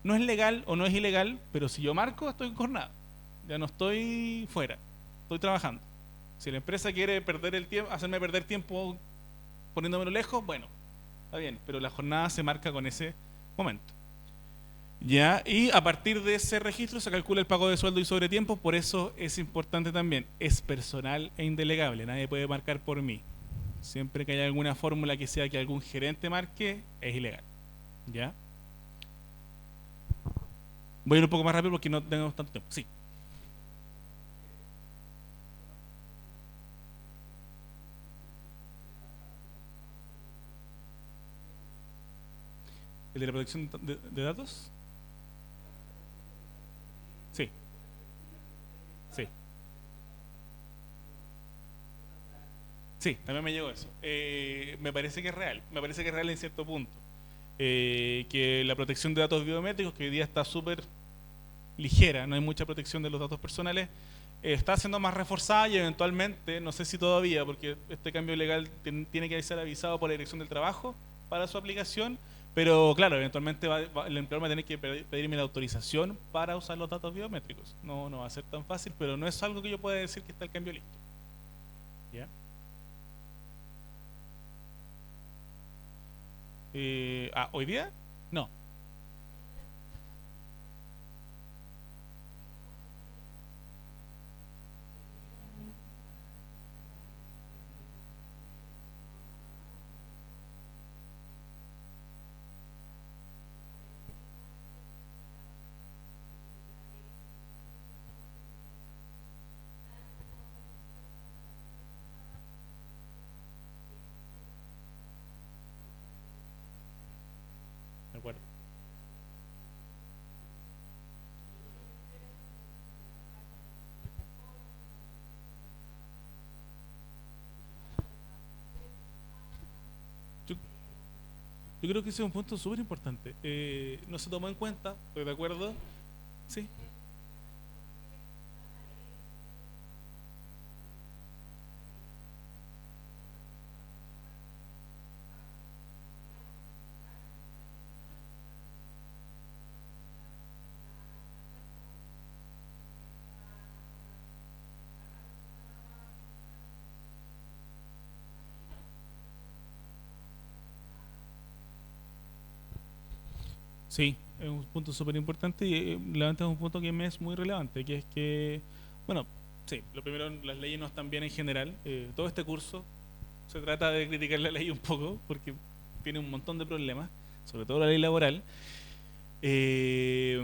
no es legal o no es ilegal, pero si yo marco estoy en jornada, ya no estoy fuera, estoy trabajando. Si la empresa quiere perder el tiempo, hacerme perder tiempo poniéndomelo lejos, bueno, está bien, pero la jornada se marca con ese momento. ¿Ya? Y a partir de ese registro se calcula el pago de sueldo y sobretiempo. Por eso es importante también, es personal e indelegable, nadie puede marcar por mí. Siempre que haya alguna fórmula que sea que algún gerente marque, es ilegal. ¿Ya? Voy a ir un poco más rápido porque no tenemos tanto tiempo. Sí. ¿El de la protección de datos? Sí, sí. Sí, también me llegó eso. Me parece que es real, me parece que es real en cierto punto. Que la protección de datos biométricos, que hoy día está súper ligera, no hay mucha protección de los datos personales, está siendo más reforzada, y eventualmente, no sé si todavía, porque este cambio legal tiene que ser avisado por la Dirección del Trabajo para su aplicación, pero claro, eventualmente el empleador va a tener que pedirme la autorización para usar los datos biométricos. No va a ser tan fácil, pero no es algo que yo pueda decir que está el cambio listo. ¿Ya? ¿Hoy día? No. Yo creo que ese es un punto súper importante. No se tomó en cuenta, ¿estoy de acuerdo? Sí. Sí, es un punto súper importante y levantas un punto que me es muy relevante, que es que, bueno, sí, lo primero, las leyes no están bien en general. Todo este curso se trata de criticar la ley un poco, porque tiene un montón de problemas, sobre todo la ley laboral. Y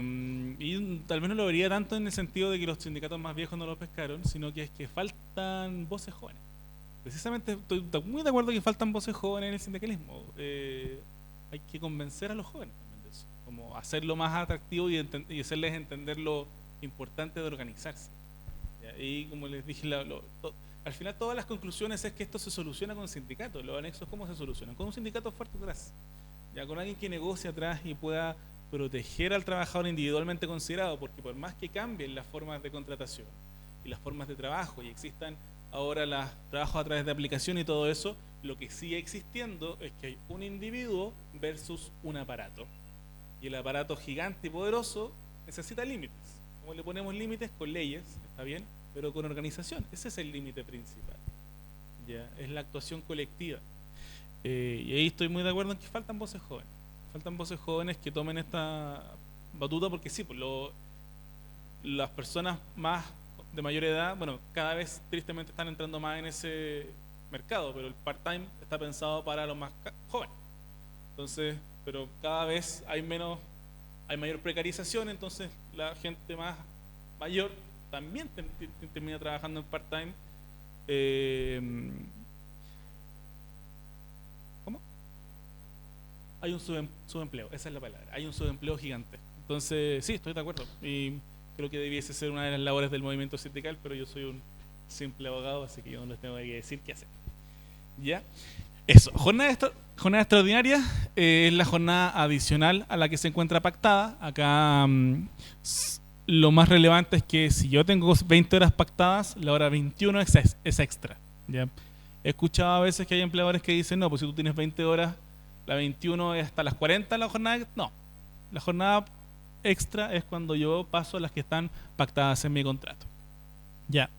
tal vez no lo vería tanto en el sentido de que los sindicatos más viejos no lo pescaron, sino que es que faltan voces jóvenes. Precisamente estoy muy de acuerdo que faltan voces jóvenes en el sindicalismo. Hay que convencer a los jóvenes también de eso, como hacerlo más atractivo y hacerles entender lo importante de organizarse. ¿Ya? Y como les dije, al final todas las conclusiones es que esto se soluciona con sindicatos. Los anexos, ¿cómo se solucionan? Con un sindicato fuerte atrás, ya, con alguien que negocie atrás y pueda proteger al trabajador individualmente considerado, porque por más que cambien las formas de contratación y las formas de trabajo y existan ahora los trabajos a través de aplicación y todo eso, lo que sigue existiendo es que hay un individuo versus un aparato. Y el aparato gigante y poderoso necesita límites. Como le ponemos límites con leyes, está bien, pero con organización. Ese es el límite principal. ¿Ya? Es la actuación colectiva. Y ahí estoy muy de acuerdo en que faltan voces jóvenes. Faltan voces jóvenes que tomen esta batuta, porque sí, pues las personas más de mayor edad, bueno, cada vez tristemente están entrando más en ese mercado, pero el part-time está pensado para los más jóvenes. Entonces, pero cada vez hay mayor precarización, entonces la gente más mayor también termina trabajando en part-time. ¿Cómo? Hay un subempleo, esa es la palabra, hay un subempleo gigantesco. Entonces, sí, estoy de acuerdo. Y creo que debiese ser una de las labores del movimiento sindical, pero yo soy un simple abogado, así que yo no les tengo que decir qué hacer. ¿Ya? Eso, jornada extraordinaria es la jornada adicional a la que se encuentra pactada. Acá lo más relevante es que si yo tengo 20 horas pactadas, la hora 21 es extra. ¿Ya? He escuchado a veces que hay empleadores que dicen, no, pues si tú tienes 20 horas, la 21 es hasta las 40 la jornada. No, la jornada extra es cuando yo paso a las que están pactadas en mi contrato. Ya,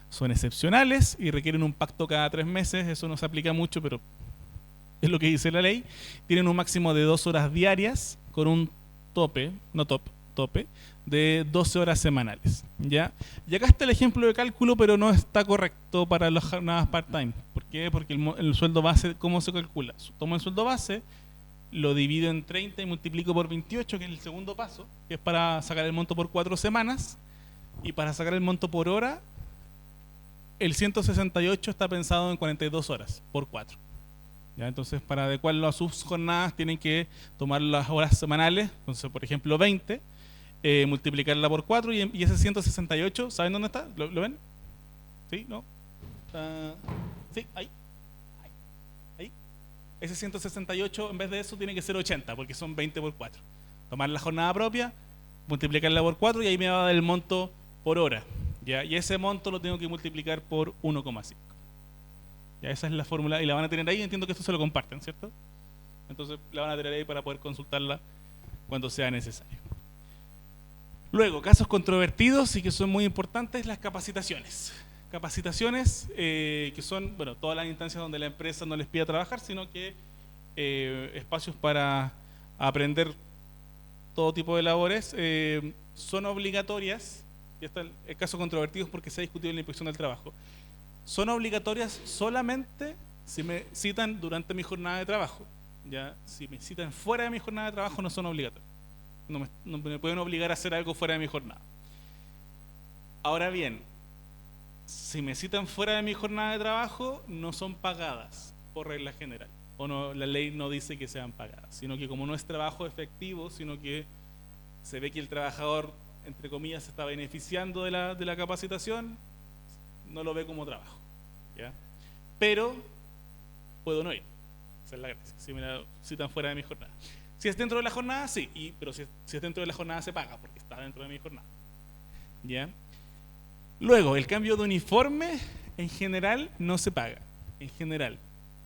son excepcionales y requieren un pacto cada 3 meses. Eso no se aplica mucho, pero es lo que dice la ley. Tienen un máximo de 2 horas diarias con un tope, tope de 12 horas semanales. ¿Ya? Y acá está el ejemplo de cálculo, pero no está correcto para las jornadas part-time. ¿Por qué? Porque el sueldo base, ¿cómo se calcula? Tomo el sueldo base, lo divido en 30 y multiplico por 28, que es el segundo paso, que es para sacar el monto por 4 semanas. Y para sacar el monto por hora, el 168 está pensado en 42 horas por 4. ¿Ya? Entonces, para adecuarlo a sus jornadas, tienen que tomar las horas semanales, entonces, por ejemplo, 20, multiplicarla por 4 y ese 168, ¿saben dónde está? ¿Lo ven? ¿Sí? ¿No? Sí, ahí. Ese 168, en vez de eso, tiene que ser 80, porque son 20 por 4. Tomar la jornada propia, multiplicarla por 4 y ahí me va a dar el monto por hora. ¿Ya? Y ese monto lo tengo que multiplicar por 1,5. Ya, esa es la fórmula y la van a tener ahí. Entiendo que esto se lo comparten, ¿cierto? Entonces la van a tener ahí para poder consultarla cuando sea necesario. Luego, casos controvertidos y que son muy importantes, las capacitaciones. Capacitaciones que son, bueno, todas las instancias donde la empresa no les pida trabajar, sino que espacios para aprender todo tipo de labores, son obligatorias. Y está el caso controvertido porque se ha discutido en la inspección del trabajo. Son obligatorias solamente si me citan durante mi jornada de trabajo. ¿Ya? Si me citan fuera de mi jornada de trabajo, no son obligatorias. No me pueden obligar a hacer algo fuera de mi jornada. Ahora bien, si me citan fuera de mi jornada de trabajo, no son pagadas por regla general. O no, la ley no dice que sean pagadas, sino que como no es trabajo efectivo, sino que se ve que el trabajador, entre comillas, se está beneficiando de la capacitación, no lo ve como trabajo. ¿Ya? Pero puedo no ir. Esa es la gracia, si me la citan fuera de mi jornada. Si es dentro de la jornada, sí, pero si es dentro de la jornada se paga, porque está dentro de mi jornada. ¿Ya? Luego, el cambio de uniforme, en general, no se paga. En general.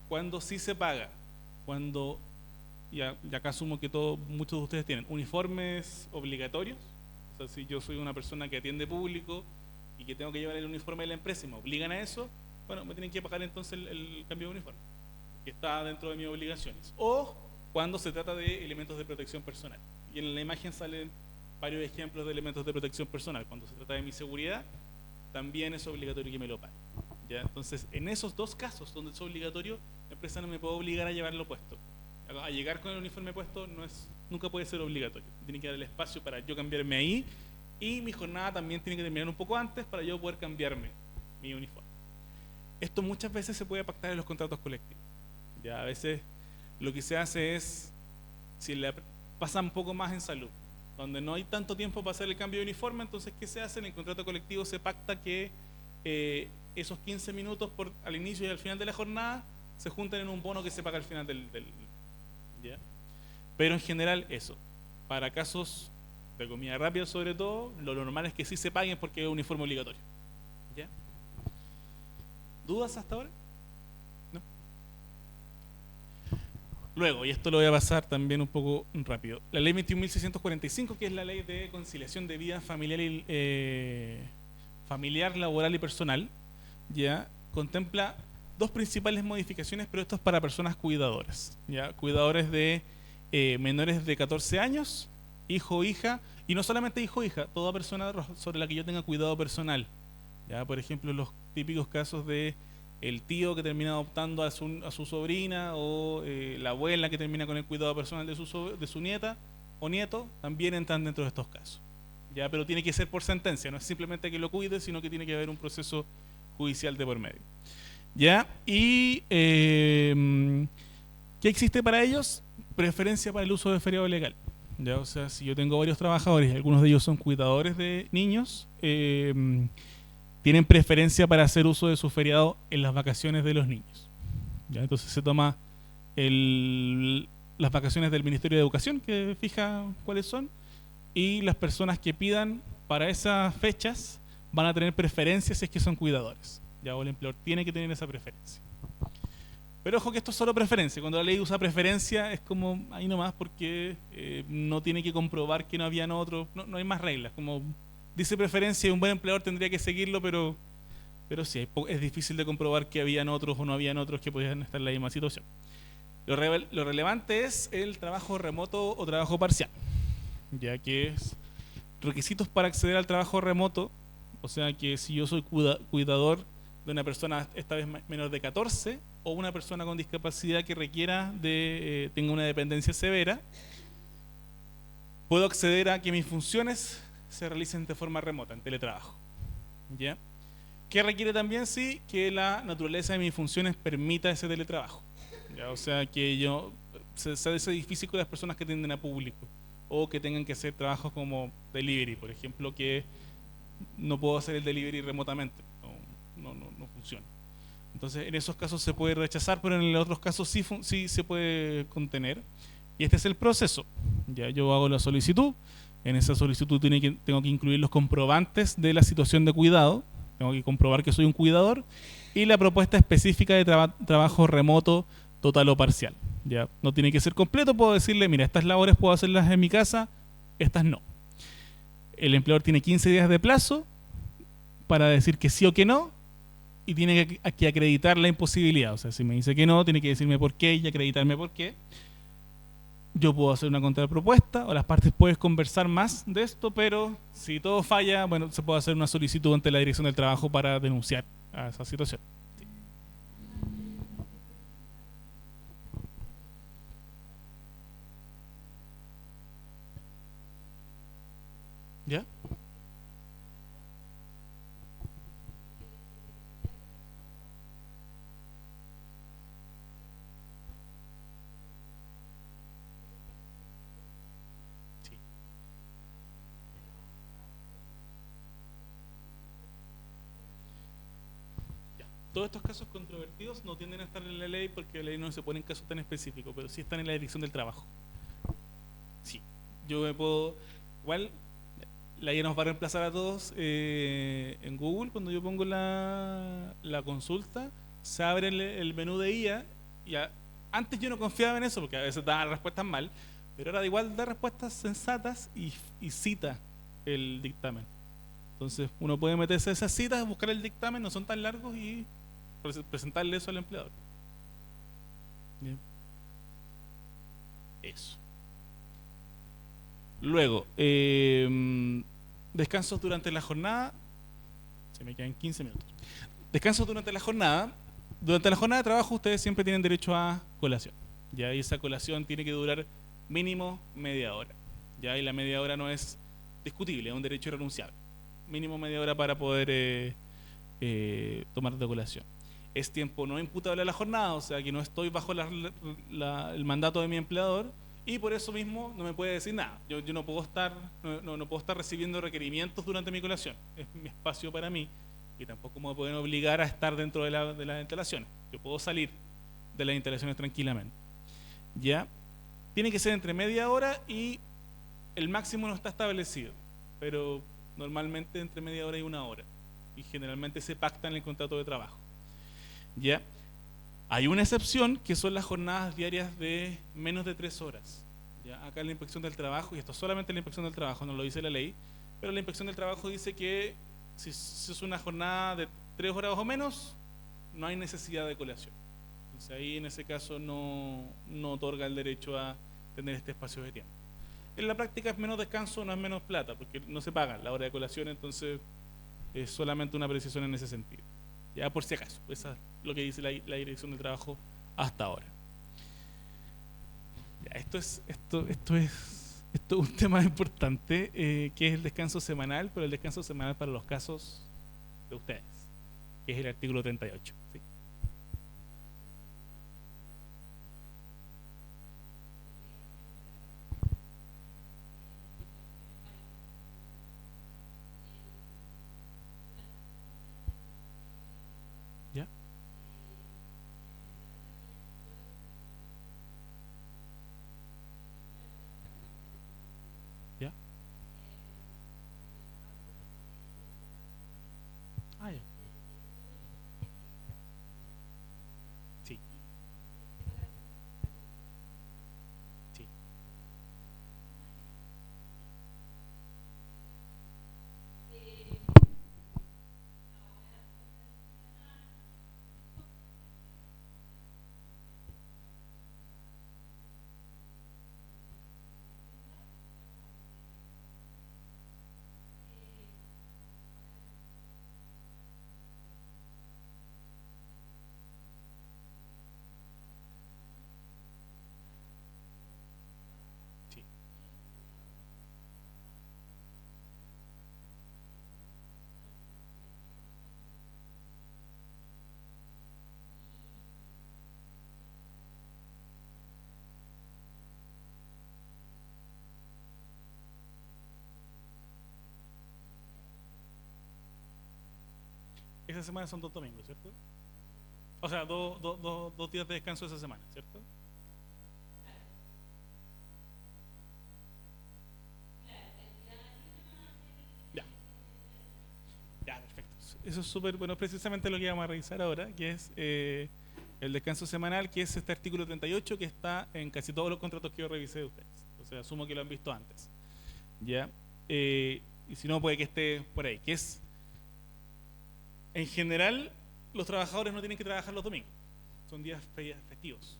Cuando sí se paga, cuando, ya acá asumo que muchos de ustedes tienen uniformes obligatorios. O sea, si yo soy una persona que atiende público y que tengo que llevar el uniforme de la empresa y me obligan a eso, bueno, me tienen que pagar entonces el cambio de uniforme, que está dentro de mis obligaciones. O cuando se trata de elementos de protección personal. Y en la imagen salen varios ejemplos de elementos de protección personal. Cuando se trata de mi seguridad, también es obligatorio que me lo pague. ¿Ya? Entonces, en esos dos casos donde es obligatorio, la empresa no me puede obligar a llevarlo puesto. A llegar con el uniforme puesto nunca puede ser obligatorio. Tiene que dar el espacio para yo cambiarme ahí, y mi jornada también tiene que terminar un poco antes para yo poder cambiarme mi uniforme. Esto muchas veces se puede pactar en los contratos colectivos. Ya a veces lo que se hace es, si le pasa un poco más en salud, donde no hay tanto tiempo para hacer el cambio de uniforme, entonces ¿qué se hace? En el contrato colectivo se pacta que esos 15 minutos al inicio y al final de la jornada se juntan en un bono que se paga al final ¿ya? Pero en general eso, para casos de comida rápida sobre todo, lo normal es que sí se paguen porque es un uniforme obligatorio. ¿Ya? ¿Dudas hasta ahora? ¿No? Luego, y esto lo voy a pasar también un poco rápido, la ley 21.645, que es la ley de conciliación de vida familiar, laboral y personal, ya contempla dos principales modificaciones, pero esto es para personas cuidadoras, ya cuidadores de menores de 14 años, hijo o hija, y no solamente hijo o hija, toda persona sobre la que yo tenga cuidado personal. Ya, por ejemplo, los típicos casos de el tío que termina adoptando a su sobrina, o la abuela que termina con el cuidado personal de su nieta o nieto, también entran dentro de estos casos. Ya, pero tiene que ser por sentencia, no es simplemente que lo cuide, sino que tiene que haber un proceso judicial de por medio. ¿Ya? Y ¿qué existe para ellos? Preferencia para el uso de feriado legal. ¿Ya? O sea, si yo tengo varios trabajadores y algunos de ellos son cuidadores de niños, tienen preferencia para hacer uso de su feriado en las vacaciones de los niños. ¿Ya? Entonces se toma las vacaciones del Ministerio de Educación, que fija cuáles son, y las personas que pidan para esas fechas van a tener preferencias si es que son cuidadores. Ya, o el empleador tiene que tener esa preferencia. Pero ojo que esto es solo preferencia. Cuando la ley usa preferencia es como ahí nomás, porque no tiene que comprobar que no habían otros, no hay más reglas. Como dice preferencia, y un buen empleador tendría que seguirlo, pero sí, es difícil de comprobar que habían otros o no habían otros que podían estar en la misma situación. Lo relevante es el trabajo remoto o trabajo parcial, ya que es requisitos para acceder al trabajo remoto. O sea que si yo soy cuidador de una persona esta vez menor de 14, o una persona con discapacidad que requiera tenga una dependencia severa, puedo acceder a que mis funciones se realicen de forma remota, en teletrabajo. ¿Ya? ¿Qué requiere también? Sí, que la naturaleza de mis funciones permita ese teletrabajo. ¿Ya? O sea, que sea difícil con las personas que atienden a público, o que tengan que hacer trabajos como delivery, por ejemplo, que no puedo hacer el delivery remotamente, no funciona. Entonces, en esos casos se puede rechazar, pero en los otros casos sí se puede contener. Y este es el proceso. Ya yo hago la solicitud. En esa solicitud tengo que incluir los comprobantes de la situación de cuidado. Tengo que comprobar que soy un cuidador, y la propuesta específica de trabajo remoto total o parcial. Ya no tiene que ser completo. Puedo decirle, mira, estas labores puedo hacerlas en mi casa, estas no. El empleador tiene 15 días de plazo para decir que sí o que no, y tiene que acreditar la imposibilidad. O sea, si me dice que no, tiene que decirme por qué y acreditarme por qué. Yo puedo hacer una contrapropuesta, o las partes pueden conversar más de esto, pero si todo falla, bueno, se puede hacer una solicitud ante la Dirección del Trabajo para denunciar a esa situación. Sí. ¿Ya? Sí. Todos estos casos controvertidos no tienden a estar en la ley porque la ley no se pone en casos tan específicos, pero sí están en la Dirección del Trabajo. Sí, yo me puedo... Igual, la IA nos va a reemplazar a todos en Google. Cuando yo pongo la consulta, se abre el menú de IA. Antes yo no confiaba en eso porque a veces daba respuestas mal, pero ahora igual da respuestas sensatas y cita el dictamen. Entonces uno puede meterse a esas citas, buscar el dictamen, no son tan largos, y presentarle eso al empleador. Bien. Eso. Luego, descansos durante la jornada. Se me quedan 15 minutos. Descansos durante la jornada. Durante la jornada de trabajo ustedes siempre tienen derecho a colación. Ya, y esa colación tiene que durar mínimo media hora. Ya, y la media hora no es discutible, es un derecho irrenunciable. Mínimo media hora para poder tomar de colación. Es tiempo no imputable a la jornada, o sea que no estoy bajo el mandato de mi empleador, y por eso mismo no me puede decir nada. Yo no puedo estar no puedo estar recibiendo requerimientos durante mi colación. Es mi espacio para mí, y tampoco me pueden obligar a estar dentro de las instalaciones. Yo puedo salir de las instalaciones tranquilamente. Ya, tiene que ser entre media hora, y el máximo no está establecido, pero normalmente entre media hora y una hora, y generalmente se pacta en el contrato de trabajo. Ya, hay una excepción que son las jornadas diarias de menos de 3 horas. Ya, acá en la Inspección del Trabajo, y esto es solamente la Inspección del Trabajo, no lo dice la ley, pero la Inspección del Trabajo dice que si es una jornada de 3 horas o menos, no hay necesidad de colación. Entonces ahí en ese caso no otorga el derecho a tener este espacio de tiempo. En la práctica es menos descanso, no es menos plata, porque no se paga la hora de colación, entonces es solamente una precisión en ese sentido. Ya, por si acaso, eso es lo que dice la Dirección del Trabajo hasta ahora. Ya, esto es un tema importante, que es el descanso semanal, pero el descanso semanal para los casos de ustedes, que es el artículo 38. ¿Sí? ¿Ya? ¿Ya? Ah, ya. Sí, sí. Sí. Esa semana son 2 domingos, ¿cierto? O sea, 2 días de descanso esa semana, ¿cierto? Ya, ya, perfecto. Eso es súper bueno, precisamente lo que vamos a revisar ahora, que es el descanso semanal, que es este artículo 38 que está en casi todos los contratos que yo revisé de ustedes. O sea, asumo que lo han visto antes. ¿Ya? Y si no, puede que esté por ahí, que es, en general, los trabajadores no tienen que trabajar los domingos, son días festivos,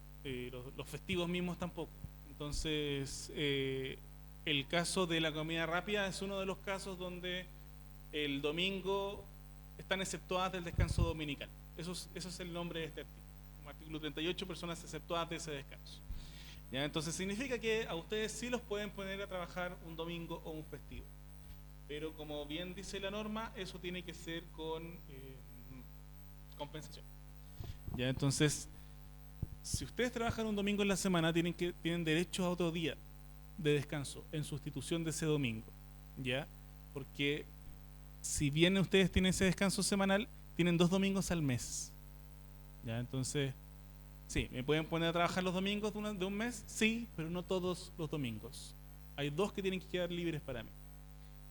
los festivos mismos tampoco. Entonces, el caso de la comida rápida es uno de los casos donde el domingo están exceptuadas del descanso dominical. Eso es el nombre de este artículo. Como artículo 38, personas exceptuadas de ese descanso. ¿Ya? Entonces significa que a ustedes sí los pueden poner a trabajar un domingo o un festivo. Pero como bien dice la norma, eso tiene que ser con compensación. ¿Ya? Entonces, si ustedes trabajan un domingo en la semana, tienen derecho a otro día de descanso en sustitución de ese domingo. ¿Ya? Porque si bien ustedes tienen ese descanso semanal, tienen 2 domingos al mes. ¿Ya? Entonces, sí, ¿me pueden poner a trabajar los domingos de un mes? Sí, pero no todos los domingos. Hay 2 que tienen que quedar libres para mí.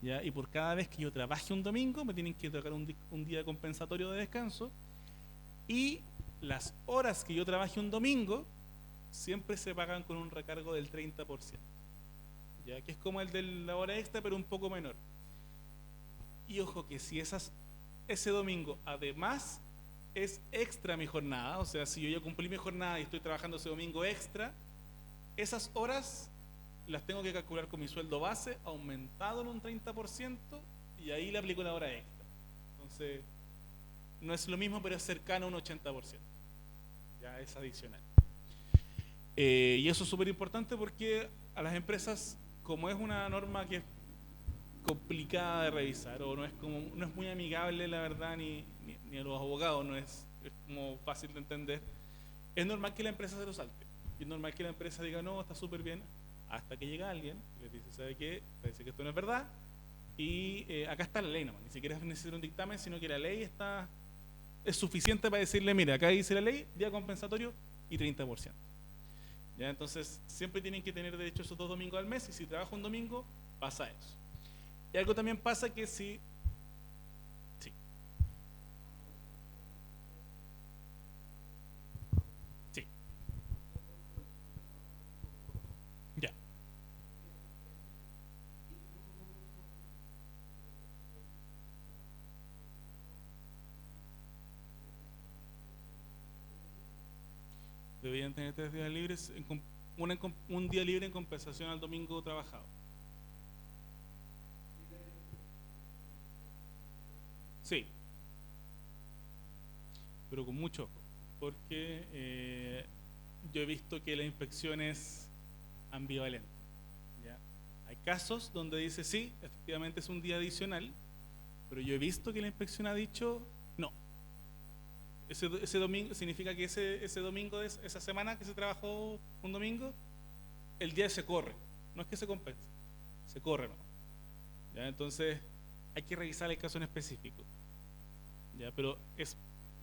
¿Ya? Y por cada vez que yo trabaje un domingo, me tienen que tocar un día compensatorio de descanso. Y las horas que yo trabaje un domingo, siempre se pagan con un recargo del 30%. ¿Ya? Que es como el de la hora extra, pero un poco menor. Y ojo que si ese domingo además es extra mi jornada, o sea, si yo ya cumplí mi jornada y estoy trabajando ese domingo extra, esas horas las tengo que calcular con mi sueldo base aumentado en un 30% y ahí le aplico la hora extra. Entonces, no es lo mismo, pero es cercano a un 80%. Ya es adicional. Y eso es súper importante porque a las empresas, como es una norma que es complicada de revisar o no es muy amigable, la verdad, ni a los abogados, es como fácil de entender, es normal que la empresa se lo salte. Y es normal que la empresa diga, no, está súper bien, hasta que llega alguien y les dice, ¿sabe qué? Parece que esto no es verdad. Y acá está la ley nomás, ni siquiera es necesario un dictamen, sino que la ley es suficiente para decirle, mira, acá dice la ley, día compensatorio y 30%. ¿Ya? Entonces, siempre tienen que tener derecho a esos 2 domingos al mes, y si trabaja un domingo, pasa eso. Y algo también pasa que sí. Sí, ya. Deberían tener 3 días libres, un día libre en compensación al domingo trabajado. Sí, pero con mucho ojo, porque yo he visto que la inspección es ambivalente. ¿Ya? Hay casos donde dice sí, efectivamente es un día adicional, pero yo he visto que la inspección ha dicho no. Ese domingo significa que ese domingo, esa semana que se trabajó un domingo, el día se corre, no es que se compense, se corre, ¿no? ¿Ya? Entonces hay que revisar el caso en específico. ¿Ya? Pero es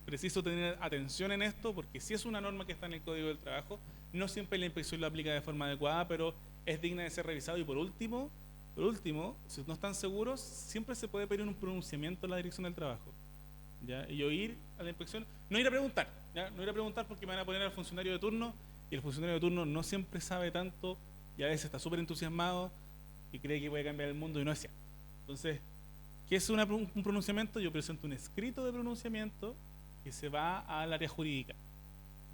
preciso tener atención en esto, porque si es una norma que está en el Código del Trabajo, no siempre la inspección lo aplica de forma adecuada, pero es digna de ser revisado. Y por último, si no están seguros, siempre se puede pedir un pronunciamiento a la Dirección del Trabajo. ¿Ya? Y yo ir a la inspección, no ir a preguntar, ¿ya? No ir a preguntar porque me van a poner al funcionario de turno, y el funcionario de turno no siempre sabe tanto y a veces está súper entusiasmado y cree que puede cambiar el mundo, y no es cierto. Entonces, ¿qué es un pronunciamiento? Yo presento un escrito de pronunciamiento que se va al área jurídica,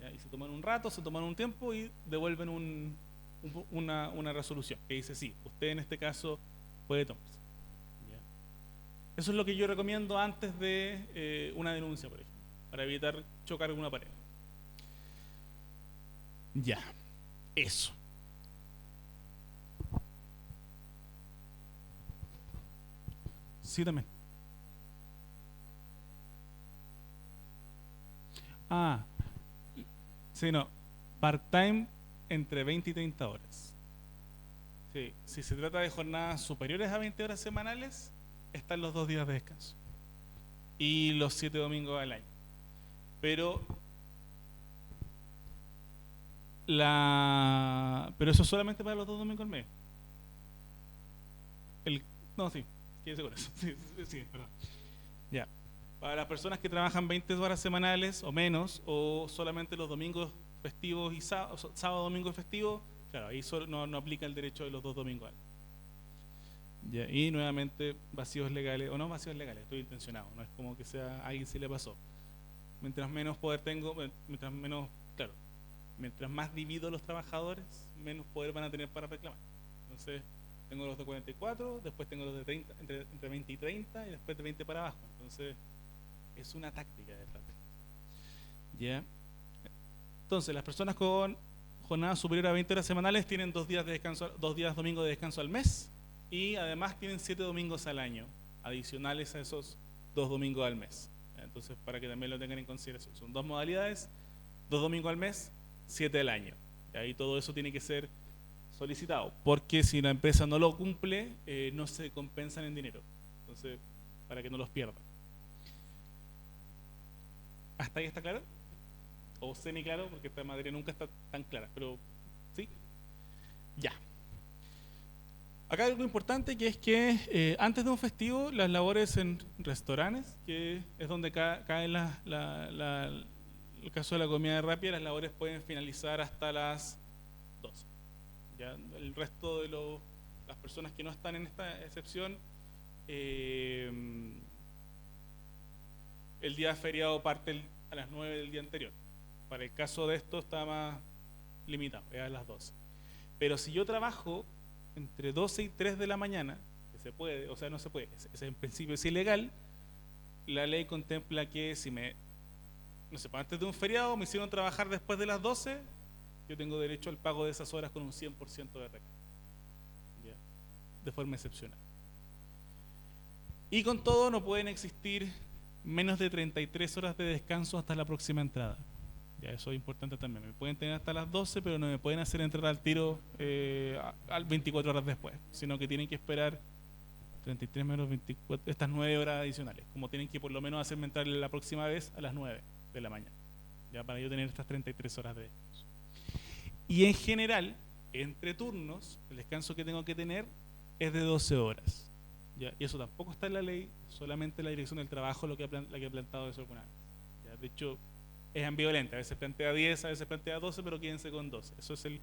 ¿ya? Y se toman un rato, se toman un tiempo y devuelven una resolución que dice sí, usted en este caso puede tomarse. ¿Ya? Eso es lo que yo recomiendo antes de una denuncia, por ejemplo, para evitar chocar con una pared. Ya, eso. Sí, también. Ah, sí, no. Part-time entre 20 y 30 horas. Sí, si se trata de jornadas superiores a 20 horas semanales, están los 2 días de descanso. Y los 7 domingos al año. Pero pero eso es solamente para los 2 domingos al mes. No, sí, quédese con eso. Sí, sí, perdón. Ya. Para las personas que trabajan 20 horas semanales o menos, o solamente los domingos festivos y sábado, domingo festivo, claro, ahí no aplica el derecho de los 2 domingos. Ya, y nuevamente, vacíos legales, o no vacíos legales, estoy intencionado, no es como que a alguien se le pasó. Mientras menos poder tengo, mientras más divido los trabajadores, menos poder van a tener para reclamar. Entonces, tengo los de 44, después tengo los de 30, entre 20 y 30, y después de 20 para abajo. Entonces, es una táctica de trabajo. ¿Ya? Entonces, las personas con jornada superior a 20 horas semanales tienen 2 días de descanso, 2 días domingo de descanso al mes, y además tienen 7 domingos al año, adicionales a esos 2 domingos al mes. ¿Ya? Entonces, para que también lo tengan en consideración, son 2 modalidades, 2 domingos al mes, 7 al año. Y ahí todo eso tiene que ser solicitado, porque si la empresa no lo cumple, no se compensan en dinero. Entonces, para que no los pierdan. ¿Hasta ahí está claro? o semi claro, porque esta materia nunca está tan clara, pero sí, ya. Acá hay algo importante que es que antes de un festivo, las labores en restaurantes, que es donde cae el caso de la comida rápida, las labores pueden finalizar hasta las 12. Ya el resto de las personas que no están en esta excepción, el día feriado parte a las 9 del día anterior. Para el caso de esto está más limitado, es a las 12. Pero si yo trabajo entre 12 y 3 de la mañana, que se puede, o sea, no se puede, en principio es ilegal, la ley contempla que si no sé, antes de un feriado me hicieron trabajar después de las 12, yo tengo derecho al pago de esas horas con un 100% de recargo, ¿ya? De forma excepcional. Y con todo no pueden existir menos de 33 horas de descanso hasta la próxima entrada. Ya, eso es importante también. Me pueden tener hasta las 12, pero no me pueden hacer entrar al tiro 24 horas después, sino que tienen que esperar 33 menos 24, estas 9 horas adicionales, como tienen que por lo menos hacerme entrar la próxima vez a las 9 de la mañana, ya para yo tener estas 33 horas de descanso. Y en general, entre turnos, el descanso que tengo que tener es de 12 horas. ¿Ya? Y eso tampoco está en la ley, solamente la Dirección del Trabajo la que ha plantado eso alguna vez. ¿Ya? De hecho, es ambivalente, a veces plantea 10, a veces plantea 12, pero quédense con 12. Eso es el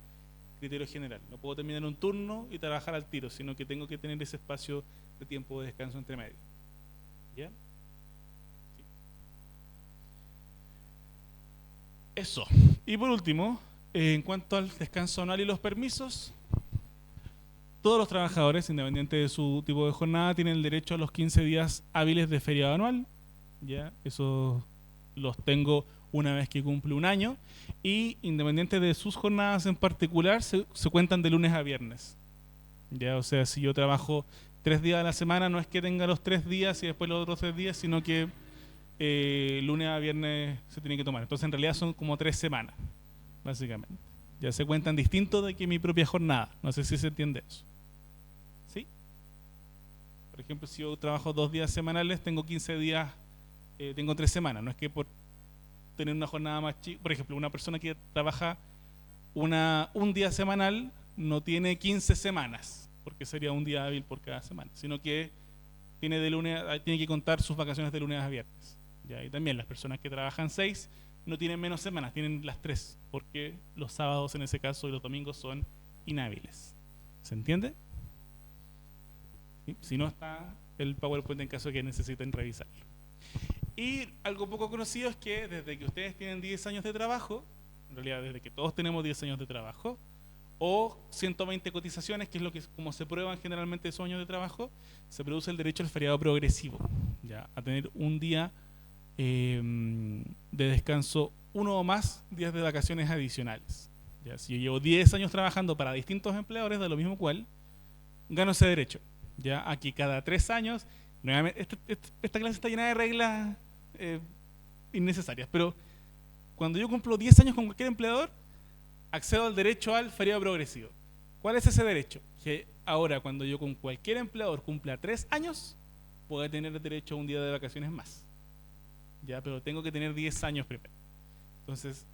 criterio general. No puedo terminar un turno y trabajar al tiro, sino que tengo que tener ese espacio de tiempo de descanso entre medio. ¿Ya? Sí. Eso. Y por último, en cuanto al descanso anual y los permisos, todos los trabajadores, independiente de su tipo de jornada, tienen el derecho a los 15 días hábiles de feriado anual. ¿Ya? Eso los tengo una vez que cumple un año, y independiente de sus jornadas en particular, se cuentan de lunes a viernes. ¿Ya? O sea, si yo trabajo 3 días a la semana, no es que tenga los 3 días y después los otros 3 días, sino que lunes a viernes se tiene que tomar. Entonces, en realidad son como 3 semanas, básicamente. Ya se cuentan distinto de que mi propia jornada. No sé si se entiende eso. ¿Sí? Por ejemplo, si yo trabajo 2 días semanales, tengo 15 días, tengo 3 semanas. No es que por tener una jornada más chica, por ejemplo, una persona que trabaja un día semanal no tiene 15 semanas, porque sería un día hábil por cada semana, sino que tiene que contar sus vacaciones de lunes a viernes. ¿Ya? Y también las personas que trabajan 6 no tienen menos semanas, tienen las 3, porque los sábados en ese caso y los domingos son inhábiles. ¿Se entiende? ¿Sí? Si no, está el PowerPoint en caso de que necesiten revisarlo. Y algo poco conocido es que desde que ustedes tienen 10 años de trabajo, en realidad desde que todos tenemos 10 años de trabajo, o 120 cotizaciones, que es lo que como se prueban generalmente esos años de trabajo, se produce el derecho al feriado progresivo, ¿ya? A tener un día de descanso, uno o más días de vacaciones adicionales. ¿Ya? Si yo llevo 10 años trabajando para distintos empleadores, de lo mismo cual, gano ese derecho. Ya aquí cada 3 años, nuevamente, esta clase está llena de reglas innecesarias, pero cuando yo cumplo 10 años con cualquier empleador, accedo al derecho al feriado progresivo. ¿Cuál es ese derecho? Que ahora, cuando yo con cualquier empleador cumpla 3 años, pueda tener derecho a un día de vacaciones más. Ya, pero tengo que tener 10 años primero. Entonces,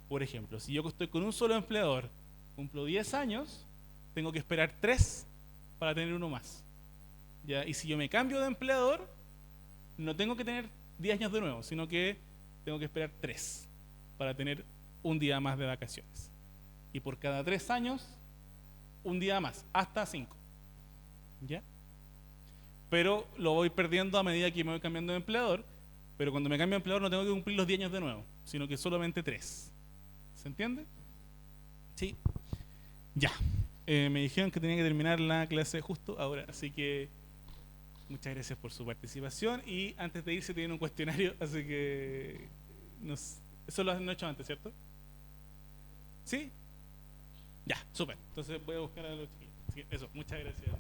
por ejemplo, si yo estoy con un solo empleador, cumplo 10 años, tengo que esperar 3 para tener uno más. ¿Ya? Y si yo me cambio de empleador, no tengo que tener 10 años de nuevo, sino que tengo que esperar 3 para tener un día más de vacaciones. Y por cada 3 años, un día más, hasta 5. ¿Ya? Pero lo voy perdiendo a medida que me voy cambiando de empleador. Pero cuando me cambio de empleador no tengo que cumplir los 10 años de nuevo, sino que solamente 3. ¿Se entiende? Sí. Ya. Me dijeron que tenía que terminar la clase justo ahora, así que muchas gracias por su participación. Y antes de irse tienen un cuestionario, así que eso lo han hecho antes, ¿cierto? ¿Sí? Ya, súper. Entonces voy a buscar a los chiquillos. Así que eso, muchas gracias.